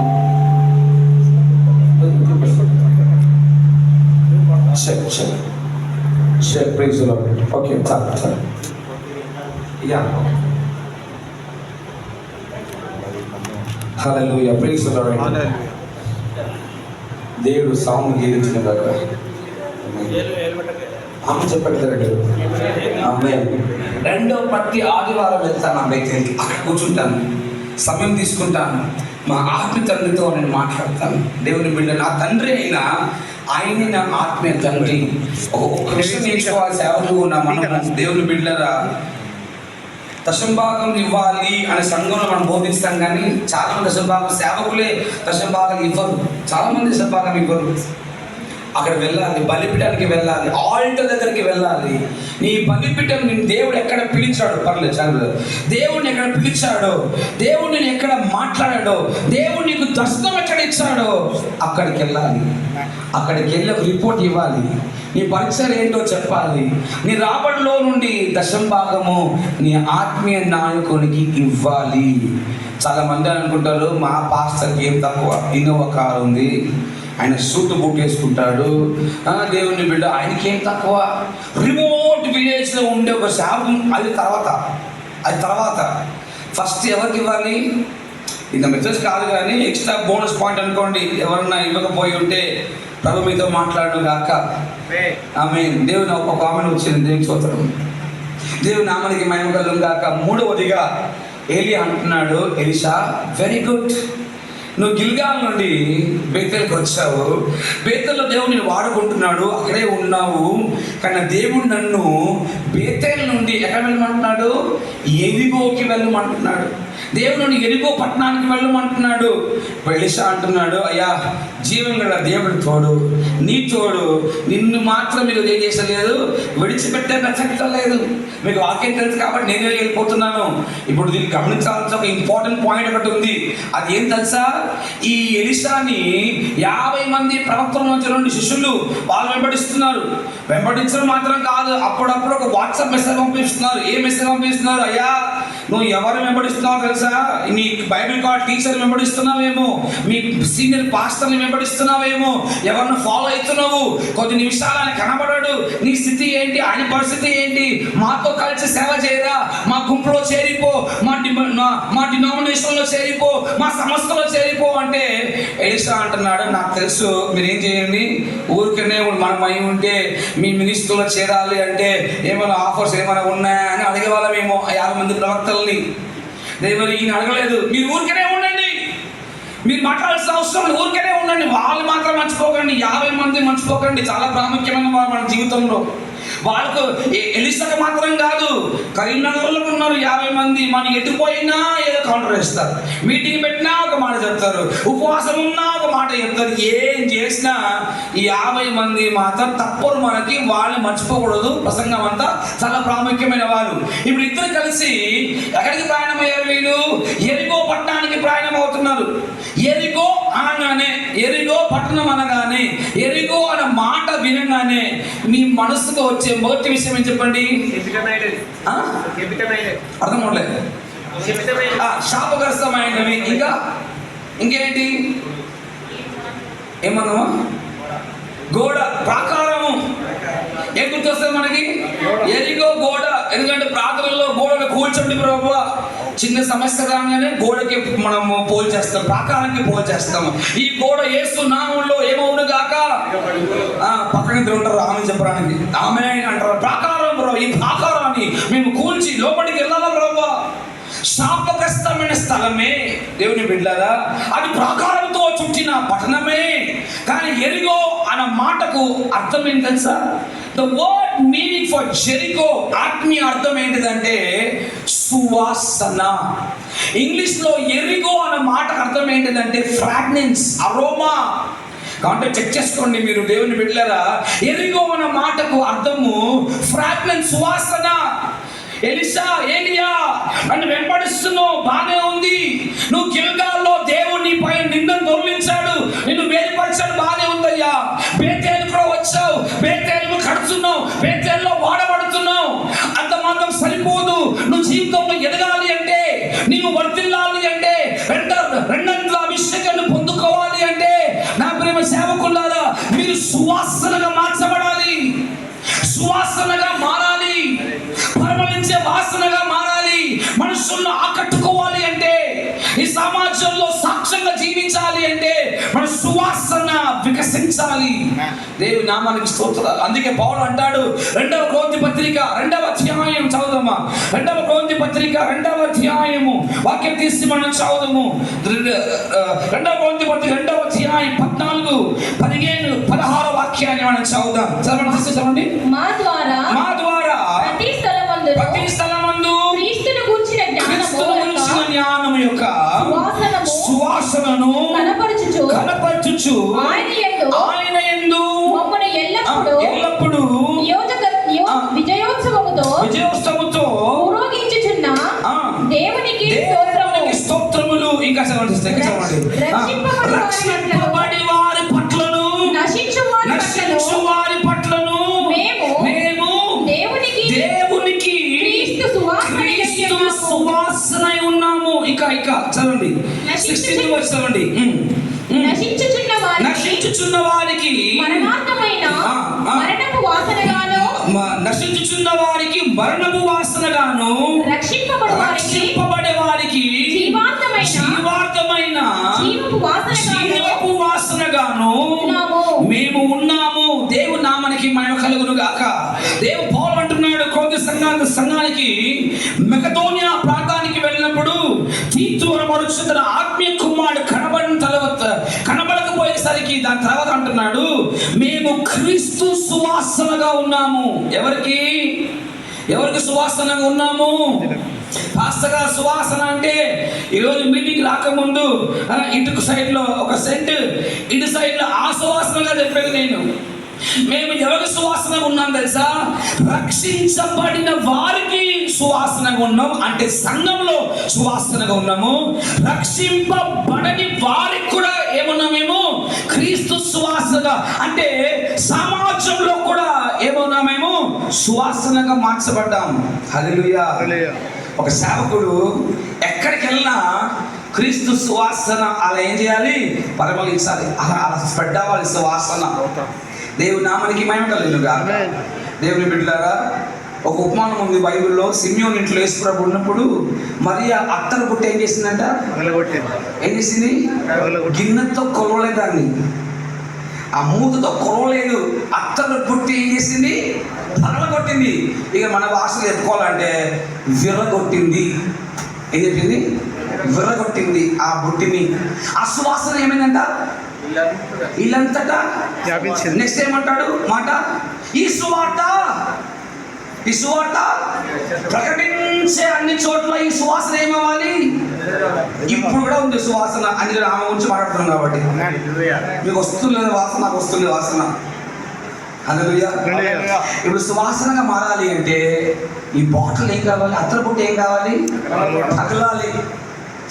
Praise the Lord. Okay, చాలు యా. Hallelujah, praise the Lord. దేవుడు సౌండ్ గీరించిన దాకా ఆమె చెప్పట్లేదు. రెండో ప్రతి ఆదివారం వెళ్తాను ఆ బేతేల్కి. అక్కడ కూర్చుంటాను, సమయం తీసుకుంటాను, మా ఆత్మ తండ్రితో నేను మాట్లాడతాను. దేవుని బిడ్డ నా తండ్రి అయినా ఆయనే నా ఆత్మీయ తండ్రి. ఒక విషయం నేర్చుకోవాలి సేవలు ఉన్న మనం దేవుని బిడ్డరా, దశంభాగం ఇవ్వాలి అనే సంఘంలో మనం బోధిస్తాం. కానీ చాలా మంది దశంభాగం సేవకులే దశంభాగం ఇవ్వరు. చాలా మంది దశంభాగం ఇవ్వరు. అక్కడ వెళ్ళాలి, బలిపీఠానికి వెళ్ళాలి, ఆల్టర్ దగ్గరికి వెళ్ళాలి. నీ బలిపీఠం నేను దేవుడు ఎక్కడ పిలిచాడో, పర్లేదు చాలు, దేవుడిని ఎక్కడ పిలిచాడో, దేవుడు నేను ఎక్కడ మాట్లాడాడో, దేవుడు నీకు దర్శనం ఎక్కడ ఇచ్చాడో అక్కడికి వెళ్ళాలి. అక్కడికి వెళ్ళి ఒక రిపోర్ట్ ఇవ్వాలి. నీ పరిచయం ఏంటో చెప్పాలి. నీ రాబడిలో నుండి దశంభాగము నీ ఆత్మీయ నాయకునికి ఇవ్వాలి. చాలా మంది అనుకుంటారు, మా పాస్టర్కి ఏం తక్కువ, ఇన్నోవా కారు ఉంది, ఆయన సూట్ బూట్ వేసుకుంటాడు, దేవుని బిడ్డ ఆయనకి ఏం తక్కువ. రిమోట్ విలేజ్లో ఉండే ఒక శాపం, అది తర్వాత ఫస్ట్ ఎవరికి ఇవ్వాలి? ఇంత మెసేజ్ కాదు కానీ ఎక్స్ట్రా బోనస్ పాయింట్ అనుకోండి. ఎవరన్నా ఇవ్వకపోయి ఉంటే ప్రభు మీతో మాట్లాడు గాక. ఆమేన్. దేవుని ఒక ఆమెను వచ్చింది, దేవుని స్తోత్రం, దేవుని నామానికి మహిమ కలుగును గాక. మూడవదిగా ఏలియా అంటున్నాడు, ఎలీషా వెరీ గుడ్, నువ్వు గిల్గాల్ నుండి బేతేల్కి వచ్చావు, బేతేల్లో దేవుడు నేను వాడుకుంటున్నాడు, అక్కడే ఉన్నావు. కానీ దేవుడు నన్ను బేతేల్ నుండి ఎక్కడ వెళ్ళమంటున్నాడు? ఎరిగోకి వెళ్ళమంటున్నాడు. దేవుడు నుండి ఎరిగో పట్టణానికి వెళ్ళమంటున్నాడు. ఎలీషా అంటున్నాడు, అయ్యా జీవం గల దేవుడు తోడు, నీ తోడు, నిన్ను మాత్రం మీరు ఏం చేసలేదు, విడిచిపెట్టే ప్రసక్తం లేదు. మీకు వాక్యం తెలుసు కాబట్టి నేనే వెళ్ళిపోతున్నాను. ఇప్పుడు దీన్ని గమనించాల్సిన ఒక ఇంపార్టెంట్ పాయింట్ ఒకటి ఉంది. అది ఏం తెలుసా? ఈ ఎలీషాని 50 మంది ప్రవక్తల నుంచి 2 శిష్యులు వాళ్ళు వెంబడిస్తున్నారు. వెంబడించడం మాత్రం కాదు, అప్పుడప్పుడు ఒక వాట్సాప్ మెసేజ్ పంపిస్తున్నారు. ఏ మెసేజ్ పంపిస్తున్నారు? అయ్యా నువ్వు ఎవరు వెంబడిస్తున్నావు తెలుసా? మీ బైబిల్ కాల్ టీచర్ వెంబడిస్తున్నావేమో, మీ సీనియర్ పాస్టర్ని వెంబడిస్తున్నావేమో, ఎవరిని ఫాలో అవుతున్నావు. కొద్ది నిమిషాలు ఆయన కనబడాడు, నీ స్థితి ఏంటి, ఆయన పరిస్థితి ఏంటి, మాతో కలిసి సేవ చేయరా, మా గుంపులో చేరిపో, మా డినామినేషన్లో చేరిపో, మా సంస్థలో చేరిపో అంటే ఎలీషా అంటున్నాడు, నాకు తెలుసు మీరేం చేయండి, ఊరికనే మనం అయి ఉంటే మీ మినిస్టర్లో చేరాలి అంటే ఏమైనా ఆఫర్స్ ఏమైనా ఉన్నాయా అని అడిగేవాళ్ళమేమో 50 మంది ప్రవక్తల్ని. దేవుడు ఈయన అడగలేదు, మీరు ఊరికనే ఉండండి, మీరు మాట్లాడాల్సిన అవసరం లేదు, ఊరికనే ఉండండి. వాళ్ళు మాత్రం మర్చిపోకండి, 50 మంది మర్చిపోకండి, చాలా ప్రాముఖ్యమైన వారు మన జీవితంలో. వాళ్ళకు ఎలీషాకి మాత్రం కాదు, కరీంనగర్లో ఉన్నారు 50 మంది. మనం ఎటుపోయినా ఏదో కౌంటర్ వేస్తారు, మీటింగ్ పెట్టినా ఒక మాట చెప్తారు, ఉపవాసం ఉన్నా ఒక మాట చెప్తారు. ఏం చేసినా ఈ 50 మంది మాత్రం తప్పరు మనకి, వాళ్ళని మర్చిపోకూడదు. ప్రసంగం అంతా చాలా ప్రాముఖ్యమైన వారు. ఇప్పుడు ఇద్దరు కలిసి ఎక్కడికి ప్రయాణం అయ్యారు? వీళ్ళు ఎరిగో పట్టణానికి ప్రయాణం అవుతున్నారు. ఎరిగో అనగానే, ఎరిగో పట్టణం అనగానే, ఎరిగో అనే మాట వినగానే మీ మనసుకు వచ్చే మొదటి విషయం ఏం చెప్పండి? అర్థం అవట్లేదు. శాపగ్రస్తమైనవి, ఇంకేంటి? ఏమన్నా గోడ, ప్రాకారము. ఏం గుర్తొస్తుంది మనకి? ఎరిగో గోడ. ఎందుకంటే ప్రార్థనలో గోడను కూల్చండి ప్రభువా, చిన్న సమస్య రాగానే గోడకి మనము పోల్ చేస్తాం, ప్రాకారానికి పోల్ చేస్తాము. ఈ గోడ యేసు నామములో ఏమవును గాక. పక్కన ఉంటారు ఆమె చెప్పడానికి, ఆమె అంటారు ప్రాకారం బ్రో, ఈ ప్రాకారాన్ని మేము కూల్చి లోపలికి వెళ్ళాలా ప్రభువా. శాపగ్రస్తమైన స్థలమే దేవుని బిడ్డలారా, అది ప్రాకారంతో చుట్టిన పట్టణమే. కానీ ఎరిగో అన్న మాటకు అర్థం ఏంటి తెలుసా? The word meaning for Jericho ఆత్మీయ అర్థం ఏంటిదంటే సువాసన. ఇంగ్లీష్ లో ఎరిగో అన్న మాటకు అర్థం ఏంటిదంటే ఫ్రాగ్రెన్స్, అరోమా. కాబట్టి చెక్ చేసుకోండి మీరు దేవుని బిడ్డలారా, ఎరిగో అన్న మాటకు అర్థము ఫ్రాగ్రెన్స్, సువాసన. ఎలీషా, ఏలియా నన్ను వెంబడిస్తున్నావు, బానే ఉంది. నువ్వు గిల్గాల్లో దేవుడు నీ పైన నిందను దొర్లించాడు, నిన్ను వేరుపరిచాడు, బానే ఉందయ్యా. బేతేలు కూడా వచ్చావు, బేతేలు కడుతున్నావు, బేతేల్లో వాడబడుతున్నావు. అంత మాత్రం సరిపోదు. నువ్వు జీవితంలో ఎదగాలి అంటే, నీవు వర్ధిల్లాలి అంటే, రెండంతల అభిషేకాన్ని పొందుకోవాలి అంటే, నా ప్రేమ సేవకులారా, మీరు సువాసనగా మార్చబడాలి, సువాసనగా మారాలి, పరిమళించే వాసనగా మారాలి. మనుషులను ఆకట్టుకోవాలి అంటే, ఈ సమాజంలో సాక్ష్యంగా జీవించాలి అంటే మన సువాసన వికసించాలి. దేవుని నామానికి స్తోత్రాలు. అందుకే పౌలు అంటాడు, 2వ కొరింథీ పత్రిక 2వ అధ్యాయం చదువుదామా. 2వ కొరింథీ పత్రిక 2వ అధ్యాయము వాక్యం తీసి మనం చదువుదాము. 2వ కొరింథీ పత్రిక 2వ అధ్యాయం 14, 15, 16 వాక్యాన్ని మనం చదువుదాం. చదవండి. మా ద్వారా ప్రతి స్థలమందు క్రీస్తును గూర్చిన జ్ఞానము యొక్క సువాసనను కనపరచుచు ఆయన యందు మమ్మల్ని ఎల్లప్పుడూ విజయోత్సవముతో ఊరేగించుచున్న దేవునికి స్తోత్రములు. ఇంకా చదవండి. రక్షింపబడి వారి పట్లను, నశించు వారి పట్లను మేము దేవునికి క్రీస్తు సువాసనై ఉన్నాము. ఇంకా చదవండి. 16 వర్స్ చదవండి. నశించుచున్న వారికి మరణపు వాసనగాను రక్షింపబడే వారికి జీవార్థమైన జీవపు వాసనగాను మేము ఉన్నాము. దేవుని నామానికి మహిమ కలుగును గాక. దేవుడు పౌలు అంటున్నాడు కొరింథీ సంఘానికి, మెకదోనియా ప్రాంతానికి వెళ్ళినప్పుడు తీతు అనే మనుషుడు ఆత్మీయ కుమారుడు కనబడిన అనేసరికి దాని తర్వాత అంటున్నాడు, మేము క్రీస్తు సువాసనగా ఉన్నాము. ఎవరికి సువాసనగా ఉన్నాము? పాస్టర్ గారు సువాసన అంటే ఈరోజు మీటింగ్ రాకముందు ఇటు సైడ్ లో ఒక సెంట్, ఇటు సైడ్ లో ఆ సువాసనగా చెప్పేది నేను. మేము ఎవరికి సువాసనగా ఉన్నాం తెలుసా? రక్షించబడిన వారికి సువాసనగా ఉన్నాం, అంటే సంఘంలో సువాసనగా ఉన్నాము. రక్షింపబడని వారికి కూడా ఏమున్నాం మేము? క్రీస్తు సువాసనగా, అంటే సమాజంలో కూడా ఏమున్నాం మేము? సువాసనగా మార్చబడ్డాం. హల్లెలూయా. ఒక సేవకుడు ఎక్కడికి వెళ్ళినా క్రీస్తు సువాసన అలా ఏం చేయాలి? పరిమళించాలి, అలా స్ప్రెడ్ అవ్వాలి సువాసన. దేవుని నామానికి మహిమ కలుగునుగా. దేవుని బిడ్డలారా, ఒక ఉపమానం ఉంది బైబిల్లో. సిమ్యోన్ ఇంట్లో యేసు ప్రభు ఉన్నప్పుడు మరియా అత్తరు పుట్టి ఏం చేసిందంట? ఏం చేసింది? గిన్నెతో కొలవలేదాన్ని, ఆ మూతతో కొలవలేదు. అత్తరు పుట్టి ఏం చేసింది? పగలగొట్టింది. ఇక మన భాషలో చెప్పుకోవాలంటే విరగొట్టింది. ఏం చెప్పింది? విరగొట్టింది ఆ బుట్టిని. ఆ సువాసన ఏమైందంట? ఇల్లంతటా. నెక్స్ట్ ఏమంటాడు మాట? ఈ సువార్త ప్రకటించే అన్ని చోట్ల ఈ సువాసన ఏమవ్వాలి? ఇప్పుడు కూడా ఉంది సువాసన. అని ఆమె గురించి మాట్లాడుతున్నాం కాబట్టి మీకు వస్తుంది వాసన, నాకు వస్తుంది వాసన. హల్లెలూయా. ఇప్పుడు సువాసనగా మారాలి అంటే ఈ బాటిల్ ఏం కావాలి? అత్తరు బుట్ట ఏం కావాలి? పగలాలి.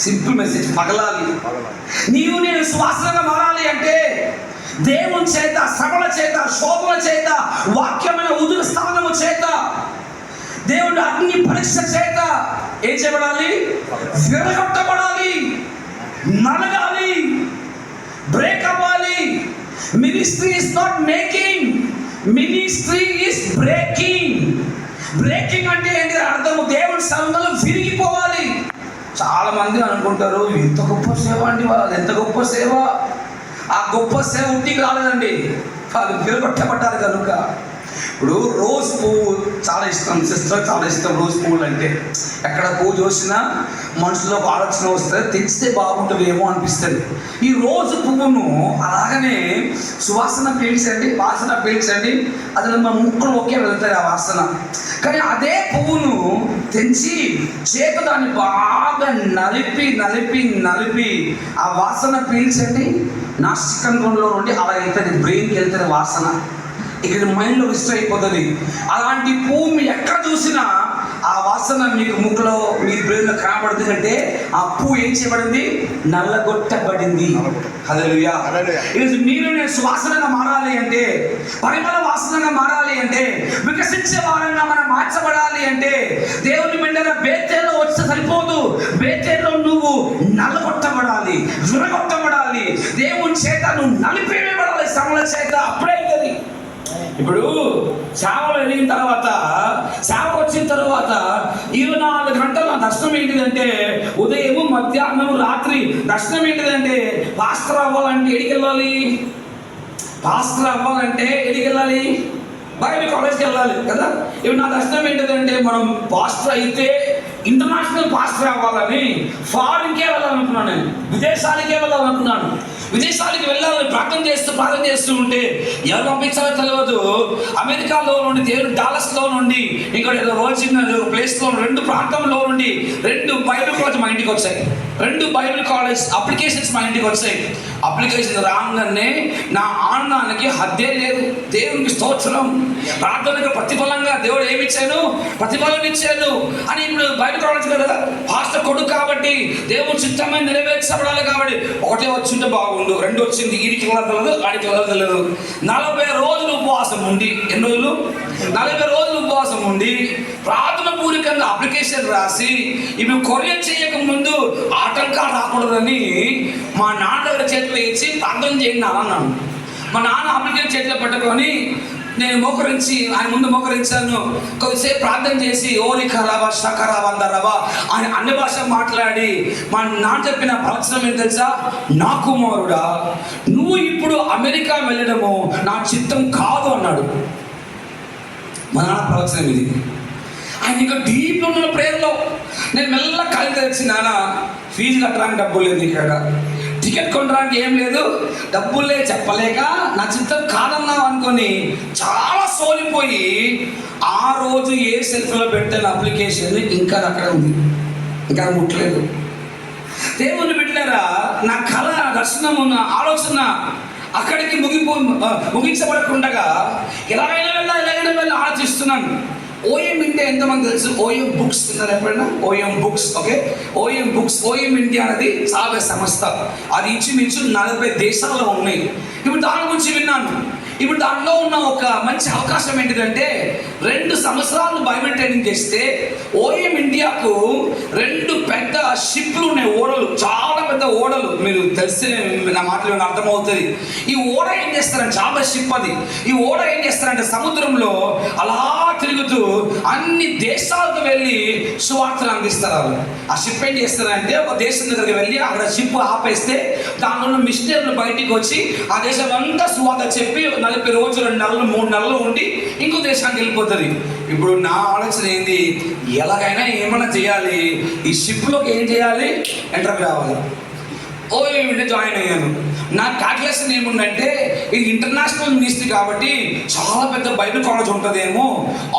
సింపుల్ మెసేజ్, పగలాలి. నీవు నేను సువాసనగా మారాలి అంటే దేవుని చేత, శ్రమల చేత, శోధన చేత, వాక్యమైన ఉదురు స్థానము చేత, దేవుడు అగ్ని పరీక్ష చేత ఏం చేయబడాలి? విరగొట్టబడాలి, నలగాలి, బ్రేక్ అవ్వాలి. Ministry is not making, ministry is breaking. Breaking అంటే ఏంటి అర్థము? దేవుడి సంఘంలో విరిగిపోవాలి. చాలా మంది అనుకుంటారు, ఎంత గొప్ప సేవ అండి వాళ్ళు, ఎంత గొప్ప సేవ. ఆ గొప్ప సేవ ఉట్టికి రాలేదండి, వాళ్ళు విరగొట్టబడ్డారు కనుక. ఇప్పుడు రోజ్ పువ్వు చాలా ఇష్టం, సిస్టర్ చాలా ఇష్టం రోజ్ పువ్వులు అంటే. ఎక్కడ పువ్వు చూసినా మనసులో ఒక ఆలోచన వస్తుంది, తెచ్చితే బాగుంటుంది ఏమో అనిపిస్తుంది. ఈ రోజు పువ్వును అలాగనే సువాసన పీల్చండి, వాసన పీల్చండి, అది మన ముక్కులు ఒకే వెళ్తాయి ఆ వాసన. కానీ అదే పువ్వును తెంచి చేత దాన్ని బాగా నలిపి నలిపి నలిపి ఆ వాసన పీల్చండి, నాసికంలో నుండి అలా వెళ్తుంది, బ్రెయిన్కి వెళ్తుంది వాసన. ఇక్కడ మైండ్లో రిజిస్టర్ అయిపోతుంది. అలాంటి పువ్వు మీరు ఎక్కడ చూసినా ఆ వాసన మీకు ముక్కులో, మీ బ్రెయిన్లో కనబడుతుంది. అంటే ఆ పువ్వు ఏం చేయబడింది? నల్లగొట్టబడింది. హల్లెలూయా. ఈరోజు మీరు నేను సువాసనగా మారాలి అంటే, పరిమళ వాసనగా మారాలి అంటే, వికసించే వారంగా మనం మార్చబడాలి అంటే, దేవుని బిడ్డల బేతేల్లో వస్తే సరిపోదు. బేతేల్లో నువ్వు నల్లగొట్టబడాలి, విరగొట్టబడాలి, దేవుని చేత నువ్వు నలిపేయబడాలి, శ్రమల చేత. అప్పుడే అవుతుంది. ఇప్పుడు సేవలు ఎదిగిన తర్వాత, సేవ వచ్చిన తర్వాత 24 గంటలు నా దర్శనం ఏంటిదంటే, ఉదయము, మధ్యాహ్నము, రాత్రి దర్శనం ఏంటిదంటే, పాస్టర్ అవ్వాలంటే ఎడికి వెళ్ళాలి? పాస్టర్ అవ్వాలంటే ఎడికి వెళ్ళాలి? బైబిల్ కాలేజ్కి వెళ్ళాలి కదా. ఇప్పుడు నా దర్శనం ఏంటిదంటే, మనం పాస్టర్ అయితే ఇంటర్నేషనల్ పాస్టర్ అవ్వాలని ఫారిన్కే వెళ్ళాలనుకున్నాను, నేను విదేశాలకే వెళ్ళాలనుకున్నాను. విదేశాలకి వెళ్ళాలని ప్రార్థన చేస్తూ ఉంటే ఎవరు పంపించాలో తెలియదు. అమెరికాలో నుండి, డాలస్లో నుండి, ఇక్కడ ఏదో వర్జిన్ ప్లేస్లో 2 ప్రాంతంలో నుండి 2 బైబిల్ కాలేజ్ మా ఇంటికి వచ్చాయి. 2 బైబిల్ కాలేజ్ అప్లికేషన్స్ మా ఇంటికి వచ్చాయి. అప్లికేషన్ రాగానే నా ఆనందానికి హద్దే లేదు. దేవునికి స్తోత్రం. ప్రార్థనకు ప్రతిఫలంగా దేవుడు ఏమి ఇచ్చాను? ప్రతిఫలం ఇచ్చాను అని. ఇప్పుడు బైబిల్ కాలేజ్ కదా, పాస్టర్ కొడుకు కాబట్టి దేవుడు చిత్తమైన నెరవేర్చబడాలి కాబట్టి ఒకటే వచ్చింటే బాగుండు, 2 వచ్చింది, వీడికి వెళ్ళదు, వాడికి వెళ్ళదు. 40 రోజులు ఉపవాసం ఉండి, ఎన్ని రోజులు? 40 రోజులు ఉపవాసం ఉండి ప్రార్థన పూర్వకంగా అప్లికేషన్ రాసి, ఇవి కొరియర్ చేయక ముందు ఆటంకాలు రాకూడదని మా నాన్న దగ్గర చేతిలో ఇచ్చి ప్రార్థన చేయండి అన్నాను. మా నాన్న అప్లికేషన్ చేతిలో పెట్టుకొని నేను మోకరించి, ఆయన ముందు మోకరించాను. కొద్దిసేపు ప్రార్థన చేసి ఓరి ఖరాబా షకరాబా అందరాబా ఆయన అన్ని భాష మాట్లాడి మా నాన్న చెప్పిన ప్రవచనం ఏంటి తెలుసా? నా కుమారుడా, నువ్వు ఇప్పుడు అమెరికా వెళ్ళడము నా చిత్తం కాదు అన్నాడు. మా నాన్న ప్రవచనం ఇది. ఆయన ఇంకా డీప్లో ఉన్న ప్రేయర్లో నేను మెల్ల కళ్ళు తెచ్చి, నాన్న ఫీజు కట్టడానికి డబ్బులు లేదు, ఇక్కడ టికెట్ కొనడానికి ఏం లేదు, డబ్బులే చెప్పలేక నా చిత్తం కాదన్నావు అనుకొని చాలా సోలిపోయి ఆ రోజు ఏ సెల్ఫ్లో పెట్టిన అప్లికేషన్ ఇంకా అక్కడ ఉంది, ఇంకా ముట్టలేదు. దేవుని బిడ్డలారా, నా కళ, నా దర్శనము, నా ఆలోచన అక్కడికి ముగించబడకుండగా ఎలాగైనా వెళ్ళి ఆలోచిస్తున్నాను. ఓఎం ఇండియా ఎంతమంది తెలుసు? ఓఎం బుక్స్ విన్నారు ఎప్పుడైనా? OM books, okay. OM India అనేది చాలా సంస్థ. అది ఇంచుమించు 40 దేశాల్లో ఉన్నాయి. ఇప్పుడు దాని గురించి విన్నాను. ఇప్పుడు దానిలో ఉన్న ఒక మంచి అవకాశం ఏంటిదంటే 2 సంవత్సరాలు బైబిల్ ట్రైనింగ్ చేస్తే ఓఎం ఇండియాకు 2 పెద్ద షిప్లు ఉన్నాయి, ఓడలు, చాలా పెద్ద ఓడలు. మీరు తెలిస్తే నా మాటలు అర్థమవుతుంది. ఈ ఓడ ఏం చేస్తారంటే, చాలా షిప్ అది. ఈ ఓడ ఏం చేస్తారంటే సముద్రంలో అలా తిరుగుతూ అన్ని దేశాలకు వెళ్ళి సువార్తలు అందిస్తారు. ఆ షిప్ ఏం చేస్తారంటే ఒక దేశం దగ్గరికి వెళ్ళి అక్కడ షిప్ ఆపేస్తే దానిలో ఉన్న మిషనరీలు బయటికి వచ్చి ఆ దేశం అంతా సువార్త చెప్పి 40 రోజులు, 2 నెలలు, 3 నెలలు ఉండి ఇంకో దేశానికి వెళ్ళిపోతుంది. ఇప్పుడు నా ఆలోచన ఏంది, ఎలాగైనా ఏమైనా చేయాలి, ఈ షిప్లోకి ఏం చేయాలి, ఎంటర్ కావాలి. ఓఎం జాయిన్ అయ్యాను. నా క్యాల్కులేషన్ ఏముందంటే ఇది ఇంటర్నేషనల్ మినిస్ట్రీ కాబట్టి చాలా పెద్ద బైబిల్ కాలేజ్ ఉంటుందేమో,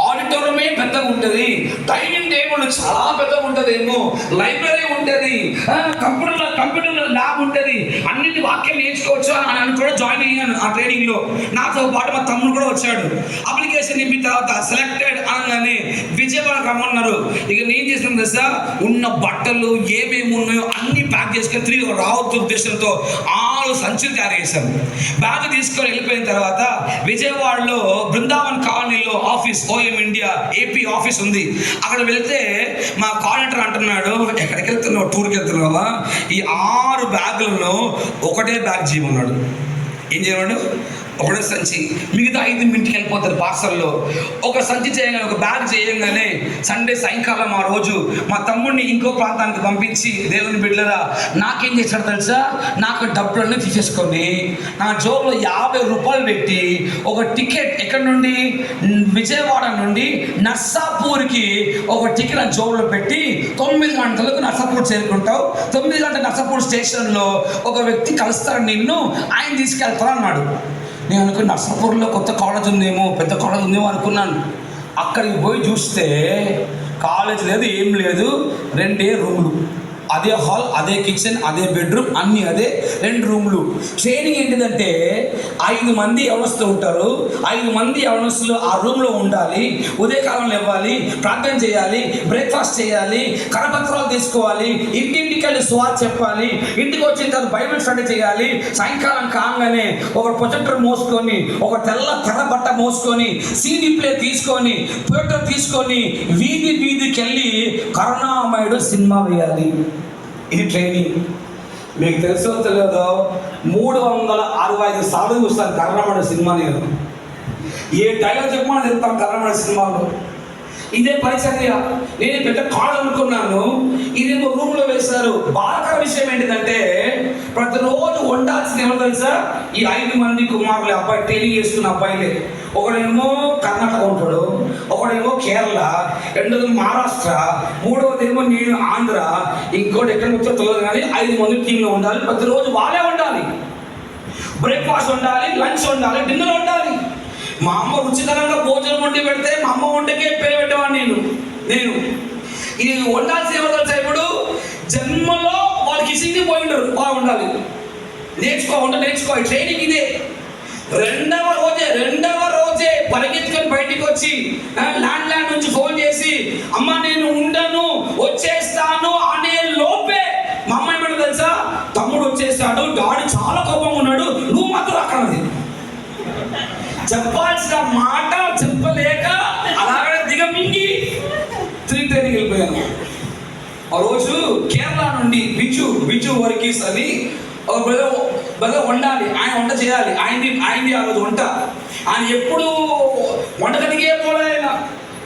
ఆడిటోరియమే పెద్దగా ఉంటుంది, టైమింగ్ టేబుల్ చాలా పెద్దగా ఉంటుందేమో, లైబ్రరీ ఉంటుంది, కంప్యూటర్ ల్యాబ్ ఉంటుంది, అన్నింటి వాక్యం నేర్చుకోవచ్చు అని కూడా జాయిన్ అయ్యాను ఆ ట్రైనింగ్లో. నాతో పాటు మా తమ్ముడు కూడా వచ్చాడు. అప్లికేషన్ నింపిన తర్వాత సెలెక్టెడ్ అనగానే విజయవాడకు రమ్మన్నారు. ఇక నేను చేసిన దశ ఉన్న బట్టలు ఏమేమి ఉన్నాయో అన్ని ప్యాక్ చేసుకొని తిరిగి రావద్దు ఉద్దేశంతో 6 సంచులు తయారు చేశాను. బ్యాగ్ తీసుకొని వెళ్ళిపోయిన తర్వాత విజయవాడలో బృందావన్ కాలనీలో office, OM India AP office ఉంది. అక్కడ వెళ్తే మా కోఆర్డినేటర్ అంటున్నాడు, ఎక్కడికి వెళ్తున్నావు, టూర్కి వెళ్తున్నావా? ఈ 6 బ్యాగులను ఒకటే బ్యాగ్ చేయమన్నాడు. ఏం చేయమన్నాడు? ఒకటే సంచి, మిగతా 5 ఇంటికి వెళ్ళిపోతారు పార్సల్లో. ఒక సంచి చేయగానే, ఒక బ్యాగ్ చేయగానే సండే సాయంకాలం ఆ రోజు మా తమ్ముడిని ఇంకో ప్రాంతానికి పంపించి, దేవుని బిడ్డలారా నాకేం చేశాడు తెలుసా, నాకు డబ్బులన్నీ తీసేసుకొని నా జోబులో 50 రూపాయలు పెట్టి ఒక టికెట్, ఎక్కడి నుండి, విజయవాడ నుండి నర్సాపూర్కి ఒక టికెట్ నా జోబులో పెట్టి 9 గంటలకు నర్సాపూర్ చేరుకుంటావు, 9 గంటల నర్సాపూర్ స్టేషన్లో ఒక వ్యక్తి కలుస్తాడు, నిన్ను ఆయన తీసుకెళ్తాను అన్నాడు. నేను అనుకున్న నర్సాపూర్లో కొత్త కాలేజ్ ఉందేమో, పెద్ద కాలేజ్ ఉందేమో అనుకున్నాను. అక్కడికి పోయి చూస్తే కాలేజ్ లేదు, ఏం లేదు, 2 రూములు, అదే హాల్, అదే కిచెన్, అదే బెడ్రూమ్, అన్నీ అదే, 2 రూములు. ట్రైనింగ్ ఏంటిదంటే 5 మంది యవనస్తులు ఉంటారు, 5 మంది యవనస్తులు ఆ రూమ్లో ఉండాలి, ఉదయకాలంలో ఇవ్వాలి, ప్రార్థన చేయాలి, బ్రేక్ఫాస్ట్ చేయాలి, కరపత్రాలు తీసుకోవాలి, ఇంటింటికి వెళ్ళి సువార్త చెప్పాలి, ఇంటికి వచ్చిన తర్వాత బైబిల్ స్టడీ చేయాలి. సాయంకాలం కాగానే ఒక ప్రొజెక్టర్ మోసుకొని, ఒక తెల్ల తెర బట్ట మోసుకొని, సీడీ ప్లే తీసుకొని, థియేటర్ తీసుకొని వీధికి వెళ్ళి కరుణామయుడు సినిమా వేయాలి. ఇది ట్రైనింగ్. మీకు తెలుసో తెలియదో 365 సార్లు చూస్తాను కరుణామయుడు సినిమా. నేను ఏ డైలాగ్ చెప్పమని చెప్తాను కరుణామయుడు సినిమాలో. ఇదే పరిచర్య. నేను పెద్ద కాళ్ళు అనుకున్నాను, ఇదేమో రూమ్లో వేశారు. బాధాకర విషయం ఏంటిదంటే ప్రతిరోజు వండాల్సిన ఎవరు తెలుసా, ఈ 5 మంది కుమారులే, అబ్బాయి ట్రైనింగ్ చేసుకున్న అబ్బాయిలే. ఒకడేమో కర్ణాటక ఉంటాడు, ఒకడేమో కేరళ, 2వ మహారాష్ట్ర, 3వదేమో నేను ఆంధ్ర, ఇంకోటి ఎక్కడ వచ్చో తెలియదు కానీ 5 మంది టీంలో ఉండాలి. ప్రతిరోజు వాళ్ళే ఉండాలి, బ్రేక్ఫాస్ట్ ఉండాలి, లంచ్ ఉండాలి, డిన్నర్ ఉండాలి. మా అమ్మ రుచికరంగా భోజనం వండి పెడితే మా అమ్మ వంటకే పేరు పెట్టేవాడిని నేను. ఇది వండాల్సిన ఎవరు తెలుసా, ఇప్పుడు జన్మలో వాళ్ళకి ఇసింది పోయి ఉంటారు, బాగా ఉండాలి, నేర్చుకో. ట్రైనింగ్ ఇదే. రెండవ రోజే పరిగెత్తుకొని బయటికి వచ్చి ల్యాండ్ నుంచి ఫోన్ చేసి, అమ్మ నేను ఉండను వచ్చేస్తాను అనే లోపే మా అమ్మ ఏమంటే తెలుసా, తమ్ముడు వచ్చేస్తాడు, డాడీ చాలా కోపంగా ఉన్నాడు, నువ్వు మాత్రం అక్కడది. చెప్పాల్సిన మాట చెప్పలేక అలాగే దిగమింగి ట్రైనింగ్ వెళ్ళిపోయాను. ఆ రోజు కేరళ నుండి బిజు వర్గీస్ అని ఒక బ్రదర్ వండాలి, ఆయన వంట చేయాలి, ఆయనది ఆ రోజు వంట. ఆయన ఎప్పుడు వంటగదికే పోలే.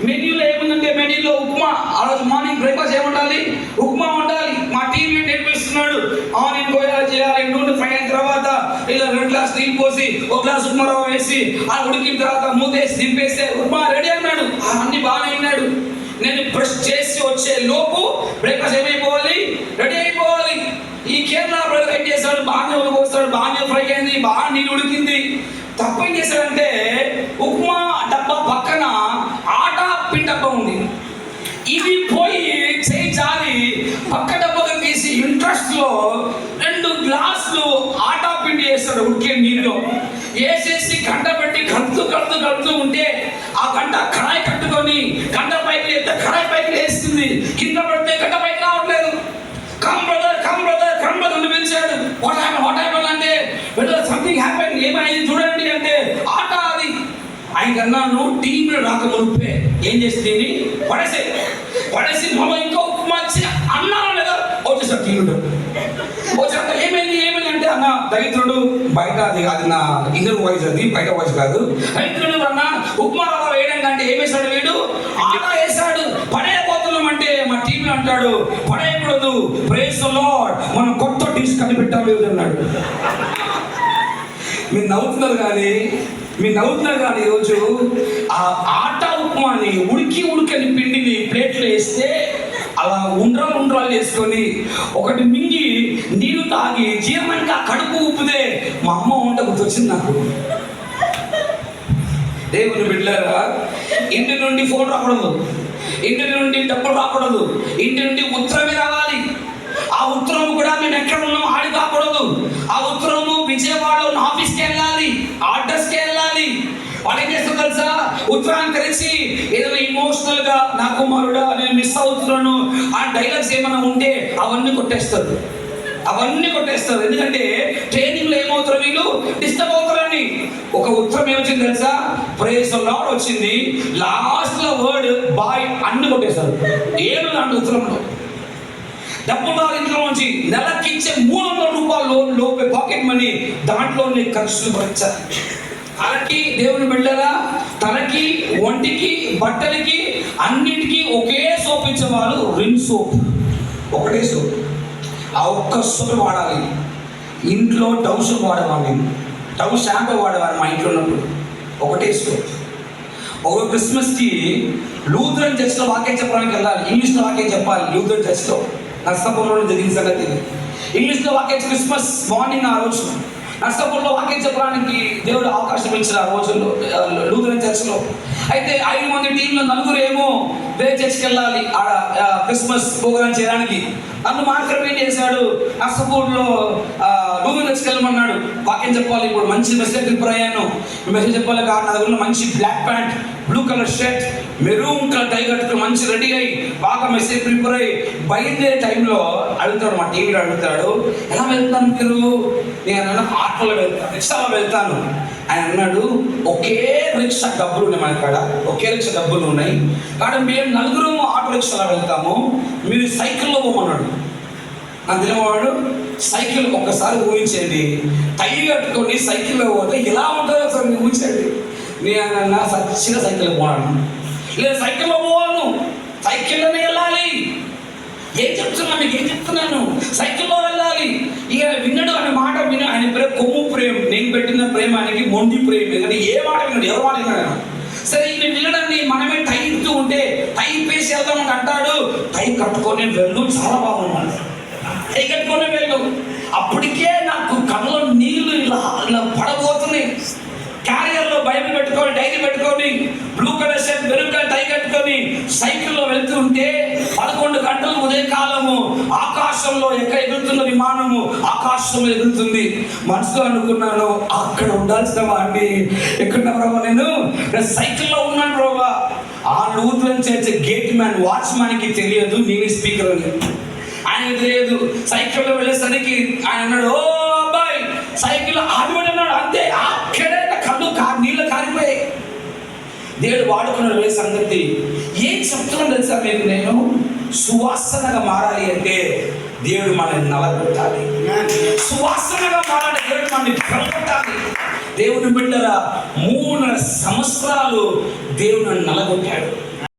మెన్యూలో ఏముందంటే, మెన్యూలో ఉప్మా, ఆ రోజు మార్నింగ్ బ్రేక్ఫాస్ట్ ఏముండాలి, ఉప్మా ఉండాలి. మా టీం నేర్పిస్తున్నాడు, ఆనియన్ కోయాలి, చేయాలి, నూనె ఫ్రై అయిన తర్వాత ఇలా 2 గ్లాస్ నీళ్ళు పోసి 1 గ్లాస్ ఉప్మా రవ్వ వేసి ఆ ఉడికిన తర్వాత మూతేసి దింపేస్తే ఉప్మా రెడీ అన్నాడు. అన్ని బాగానే అయినాడు. నేను బ్రష్ చేసి వచ్చే లోపు బ్రేక్ఫాస్ట్ ఏమైపోవాలి, రెడీ అయిపోవాలి. ఈ కేరళ బ్రదర్ ఏం చేశాడు, బాగా ఆయనకి అన్నాను టీంలో రాక మునిపే ఏం చేస్తుంది పడేసి మళ్ళీ ఇంకో ఉప్మా ఇచ్చి అన్నాను లేదా వచ్చేసాడు టీంలో. వచ్చాక ఏమైంది అంటే అన్న దరిద్రుడు బయట అది నా ఇన్నర్ వాయిస్, అది బయట వాయిస్ కాదు. దరిద్రుడు అన్న ఉప్మా రవ్వ వేయడం కంటే ఏం వేశాడు వీడు, ఆటా వేశాడు. పడేయబోతున్నాం అంటే మా టీం అంటాడు పడేయకూడదు, ప్రైజ్ ది లార్డ్, మనం కొత్త డిష్ కనిపెట్టాలి అన్నాడు. మీరు నవ్వుతున్నారు కానీ ఈరోజు ఆ ఆటా ఉప్మాని ఉడికని పిండిని ప్లేట్లో వేస్తే అలా ఉండ్రాలు వేసుకొని ఒకటి మింగి నీరు తాగి జీవనంగా కడుపు ఉప్పుదే మా అమ్మ వంట గుర్తొచ్చింది నాకు. దేవుని బిడ్డలారా, ఇంటి నుండి ఫోన్ రాకూడదు, ఇంటి నుండి డబ్బులు రాకూడదు, ఇంటి నుండి ఉత్తరమే రావాలి. ఆ ఉత్తరం కూడా మేము ఎక్కడ ఉన్నాం ఆడి కాకూడదు. ఆ ఉత్తరము విజయవాడలో ఆఫీస్కి వెళ్ళాలి, ఆర్డర్స్కి వెళ్ళాలి. వాళ్ళు ఏం చేస్తారు తెలుసా, ఉత్తరాన్ని తెరిచి ఏదైనా ఇమోషనల్ గా నా కుమారుడా నేను మిస్ అవుతున్నాను ఆ డైలాగ్స్ ఏమైనా ఉంటే అవన్నీ కొట్టేస్తారు. ఎందుకంటే ట్రైనింగ్ లో ఏమవుతారు వీళ్ళు, డిస్టర్బ్ అవుతారని. ఒక ఉత్తరం ఏమొచ్చింది తెలుసా, ప్రైజ్ ది లార్డ్ వచ్చింది, లాస్ట్ లో వర్డ్ బాయ్ అన్ని కొట్టేస్తారు. ఏడు దాంట్లో ఉత్తరంలో డబ్బులు ఇంట్లో నుంచి నెలకిచ్చే 300 రూపాయలు లోపే పాకెట్ మనీ, దాంట్లోనే ఖర్చులు భరించాలి. తలకి దేవుని బిడ్డరా, తలకి ఒంటికి బట్టలకి అన్నిటికీ ఒకే సోప్ ఇచ్చేవాళ్ళు, రిన్ సోప్, ఒకటే సోప్. ఆ ఒక్క సోప్ వాడాలి. ఇంట్లో డవ్ సోప్ వాడేవాడిని, డవ్ షాంపూ వాడేవాడు మా ఇంట్లో ఉన్నప్పుడు, ఒకటే సోప్. ఒక క్రిస్మస్కి లూథరన్ చర్చ్లో వాక్యం చెప్పడానికి వెళ్ళాలి, ఇంగ్లీష్లో వాక్యం చెప్పాలి. లూథరన్ చర్చ్లో నర్సాపూర్లో జరిగిన సంగతి ఇంగ్లీష్లో వాక్యం, క్రిస్మస్ మార్నింగ్ ఆ రోజు నర్సాపూర్లో వాక్యం చెప్పడానికి దేవుడు అవకాశం ఇచ్చిన ఆ రోజుల్లో లూథరన్ చర్చ్లో. అయితే 5 మంది టీంలో 4 ఏమో వేరే చర్చ్కి వెళ్ళాలి ఆడ క్రిస్మస్ ప్రోగ్రామ్ చేయడానికి. నన్ను మాత్రం ఏం చేశాడు, నర్సాపూర్లో లూథరన్ చర్చ్కి వెళ్ళమన్నాడు, వాక్యం చెప్పాలి. ఇప్పుడు మంచి మెసేజ్ ప్రిపేర్ అయ్యాను, మెసేజ్ చెప్పాలి కాదు. నా దగ్గర మంచి black pant, blue colour shirt, maroon colour tie కట్టుకుని మంచి రెడీ అయ్యి బాగా మెసేజ్ ప్రిపేర్ అయ్యి బయలుదేరే టైంలో అడుగుతాడు, మా టీవీలో అడుగుతాడు, ఎలా వెళ్తాను మీరు? నేను అన్నా ఆటోలో వెళ్తాను, రిక్షాలో వెళ్తాను. ఆయన అన్నాడు, ఒకే రిక్షా డబ్బులు ఉన్నాయి మన కాడ, ఒకే రిక్షా డబ్బులు ఉన్నాయి కాబట్టి మేము 4 ఆటో రిక్షాలో వెళ్తాము, మీరు సైకిల్లో పోమన్నాడు. నా తెలియవాడు సైకిల్ ఒక్కసారి ఊహించండి, టై కట్టుకొని సైకిల్లో పోతే ఎలా ఉంటుందో ఒకసారి మీరు ఊహించండి. నేను సచ్చిగా సైకిల్లో పోనాను, లేదా సైకిల్లో పోవాను, సైకిల్లోనే వెళ్ళాలి. ఏం చెప్తున్నాను, సైకిల్లో వెళ్ళాలి. ఇక విన్నాడు అనే మాట విని, ఆయన పేరు కొమ్ము ప్రేమ, నేను పెట్టిన ప్రేమ ఆయనకి మొండి ప్రేమ. ఎందుకంటే ఏ మాట విన్నాడు, ఎవరు మాట విన్నాడు. సరే ఈయన వినడాన్ని మనమే టై ఇస్తూ ఉంటే టై పేసి వెళ్దామని అంటాడు, టై కట్టుకొని వెళ్ళు, చాలా బాగున్నాడు, టై కట్టుకొని వెళ్ళు. అప్పటికే నాకు కళ్ళలో నీళ్లు ఇలా పడబోతున్నాయి. క్యారియర్లో బైబిల్ పెట్టుకొని, డైరీ పెట్టుకొని, blue colour shirt, maroon colour tie కట్టుకొని సైకిల్లో వెళ్తూ ఉంటే 11 గంటలు ఉదయకాలము ఆకాశంలో ఎగురుతున్న విమానము ఆకాశంలో ఎగురుతుంది. మనసులో అనుకున్నాను, అక్కడ ఉండాల్సిన వాడిని ఎక్కడున్నా ప్రభావ, నేను సైకిల్లో ఉన్నాను ప్రభావ. ఆ లూథరన్ చర్చ్ గేట్ మ్యాన్, వాచ్మ్యాన్కి తెలియదు నేను స్పీకర్ అని, ఆయన తెలియదు. సైకిల్లో వెళ్ళేసరికి ఆయన అన్నాడు, ఓ అబ్బాయి సైకిల్ ఆడిపడి అన్నాడు. అంతే, అక్కడే కళ్ళు నీళ్ళు కారిపోయాయి. దేవుడు వాడుకున్నాడు ఏ సంగతి. ఏం చెప్తున్నాను తెలుసా మీకు, నేను సువాసనగా మారాలి అంటే దేవుడు మనల్ని నలగొట్టాలి. సువాసనగా మారాలి, దేవుడు మనల్ని నలగొట్టాలి. దేవుని బిడ్డల 3 సంవత్సరాలు దేవుడు నన్ను నలగొట్టాడు.